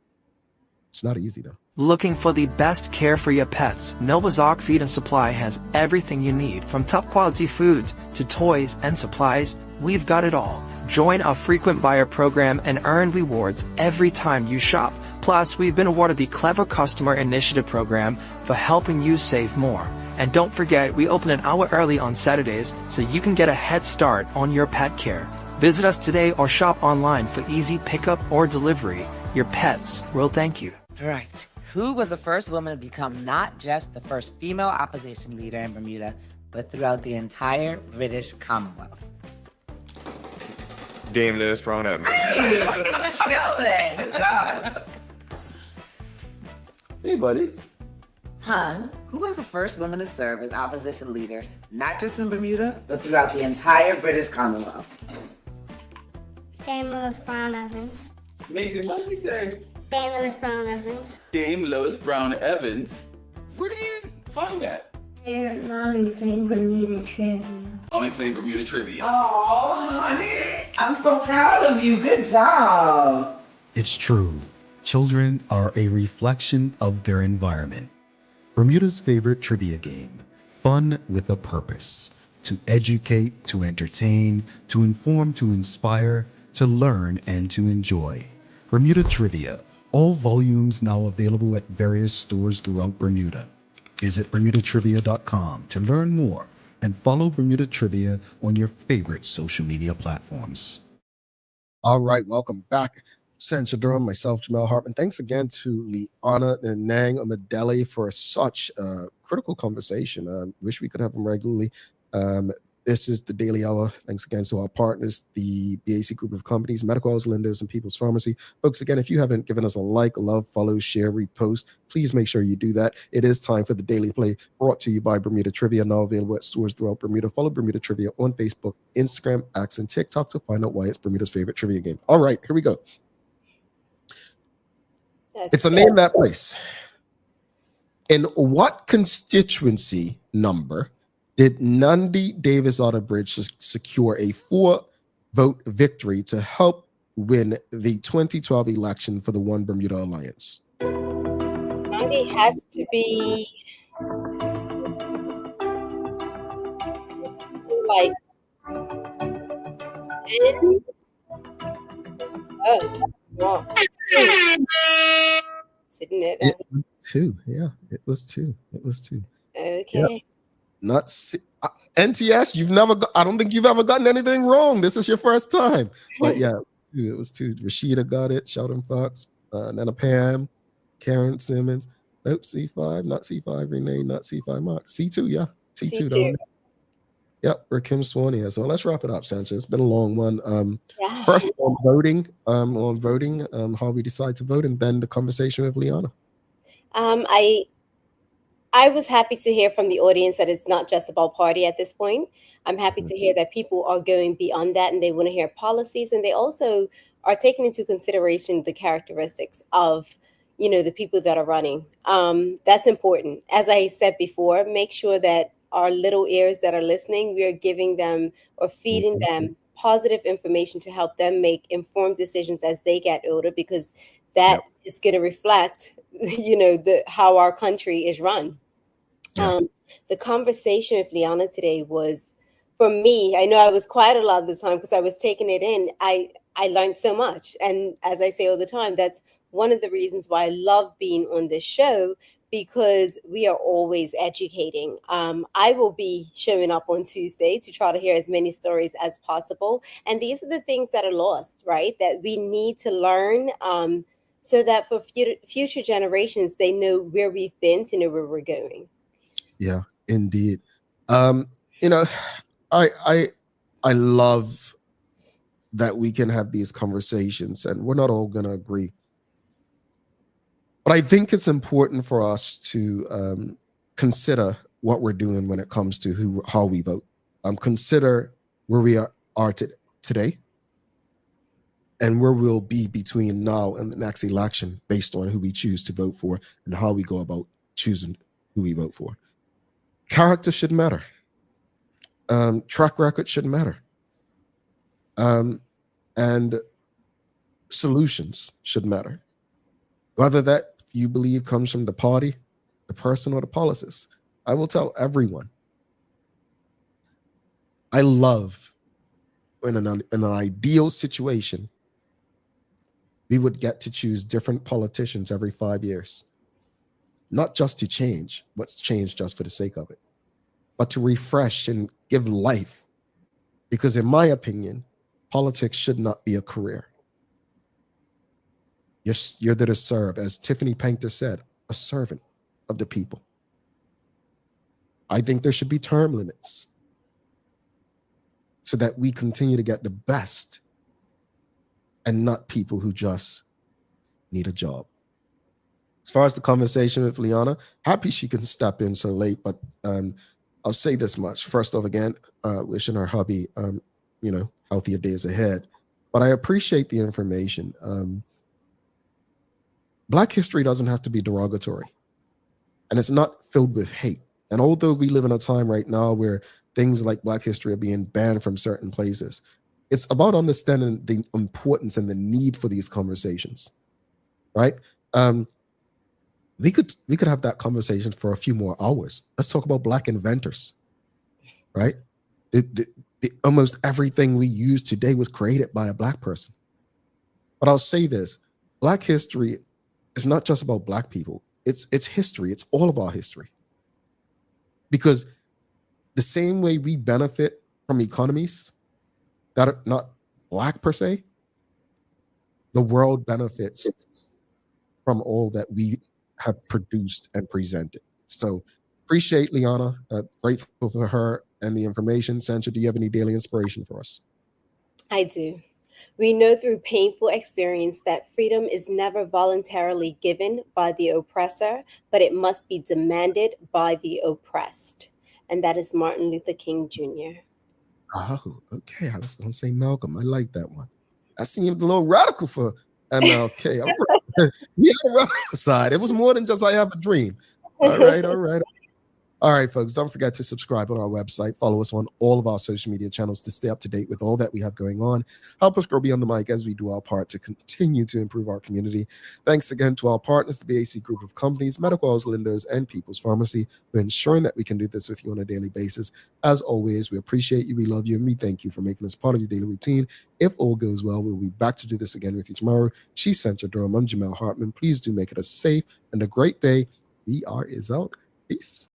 It's not easy, though. Looking for the best care for your pets? Nova's Ark Feed and Supply has everything you need, from top quality foods to toys and supplies. We've got it all. Join our frequent buyer program and earn rewards every time you shop. Plus, we've been awarded the Clever Customer Initiative program for helping you save more. And don't forget, we open an hour early on Saturdays so you can get a head start on your pet care. Visit us today or shop online for easy pickup or delivery. Your pets will thank you. Right. Who was the first woman to become not just the first female opposition leader in Bermuda, but throughout the entire British Commonwealth? Dame Lewis Brown Evans. Hey, buddy. Hun, who was the first woman to serve as opposition leader, not just in Bermuda, but throughout the entire British Commonwealth? Dame Lewis Brown Evans. Mason, what did you say? Dame Lewis Brown Evans. Dame Lewis Brown Evans? Where do you find that? They're Mommy playing Bermuda Trivia. Mommy playing Bermuda Trivia. Oh, honey, I'm so proud of you. Good job. It's true. Children are a reflection of their environment. Bermuda's favorite trivia game, fun with a purpose. To educate, to entertain, to inform, to inspire, to learn, and to enjoy. Bermuda Trivia, all volumes now available at various stores throughout Bermuda. Visit bermudatrivia.com to learn more and follow Bermuda Trivia on your favorite social media platforms. All right, welcome back. Sancha Durham, myself, Jamel Hartman. Thanks again to Liana Nanang Omodele for such a critical conversation. Wish we could have them regularly. This is the Daily Hour. Thanks again to our partners, the BAC Group of Companies, Medical House Lenders, and People's Pharmacy. Folks, again, if you haven't given us a like, love, follow, share, repost, please make sure you do that. It is time for the Daily Play, brought to you by Bermuda Trivia, now available at stores throughout Bermuda. Follow Bermuda Trivia on Facebook, Instagram, X, and TikTok to find out why it's Bermuda's favorite trivia game. All right, here we go. It's a name that place. In what constituency number did Nandi Davis Otterbridge secure a 4-vote victory to help win the 2012 election for the One Bermuda Alliance? Nandi has to be like 10. Oh, wow. Didn't it? It was 2. Yeah, it was 2. It was 2. Okay. Yep. Not NTS. I don't think you've ever gotten anything wrong. This is your first time. But yeah, it was 2. Rashida got it. Sheldon Fox, Nana Pam, Karen Simmons. Nope, C5, not C5. Renee, not C5. Mark, C2. Yeah, C2. C2. Yep, we're Kim Swan here. So let's wrap it up, Sanchez. It's been a long one. Yeah. First on voting, how we decide to vote, and then the conversation with Liana. I was happy to hear from the audience that it's not just about party at this point. I'm happy to hear that people are going beyond that and they want to hear policies, and they also are taking into consideration the characteristics of, the people that are running. That's important. As I said before, make sure that our little ears that are listening, we are giving them or feeding them positive information to help them make informed decisions as they get older, because that is going to reflect, how our country is run. The conversation with Liana today was, for me, I know I was quiet a lot of the time because I was taking it in. I learned so much. And as I say all the time, that's one of the reasons why I love being on this show, because we are always educating. I will be showing up on Tuesday to try to hear as many stories as possible. And these are the things that are lost, right? That we need to learn so that for future generations, they know where we've been to know where we're going. Yeah, indeed. I love that we can have these conversations, and we're not all going to agree. But I think it's important for us to consider what we're doing when it comes to how we vote. Consider where we are today. and where we'll be between now and the next election based on who we choose to vote for and how we go about choosing who we vote for. Character should matter. Track record should matter. And solutions should matter. Whether that you believe comes from the party, the person, or the policies. I will tell everyone, I love in an ideal situation, we would get to choose different politicians every 5 years. Not just to change what's changed just for the sake of it, but to refresh and give life. Because in my opinion, politics should not be a career. You're there to serve, as Tiffany Painter said, a servant of the people. I think there should be term limits so that we continue to get the best and not people who just need a job. As far as the conversation with Liana, happy she can step in so late, but I'll say this much. First off, again, wishing our hubby, healthier days ahead. But I appreciate the information. Black history doesn't have to be derogatory, and it's not filled with hate. And although we live in a time right now where things like Black history are being banned from certain places, it's about understanding the importance and the need for these conversations, right? We could have that conversation for a few more hours. Let's talk about Black inventors, right? Almost everything we use today was created by a Black person. But I'll say this, Black history is not just about Black people. It's history. It's all of our history. Because the same way we benefit from economies that are not Black per se, the world benefits from all that we have produced and presented. So appreciate Liana, grateful for her and the information. Sancha, do you have any daily inspiration for us? I do. We know through painful experience that freedom is never voluntarily given by the oppressor, but it must be demanded by the oppressed. And that is Martin Luther King Jr. Oh, okay. I was going to say Malcolm. I like that one. I seemed a little radical for MLK. All right. Yeah, the radical side. It was more than just I have a dream. All right. All right, folks, don't forget to subscribe on our website. Follow us on all of our social media channels to stay up to date with all that we have going on. Help us grow beyond the mic as we do our part to continue to improve our community. Thanks again to our partners, the BAC Group of Companies, Medical House Lindos, and People's Pharmacy, for ensuring that we can do this with you on a daily basis. As always, we appreciate you, we love you, and we thank you for making us part of your daily routine. If all goes well, we'll be back to do this again with you tomorrow. She's Sancha Durham. I'm Jamel Hartman. Please do make it a safe and a great day. VR is out. Peace.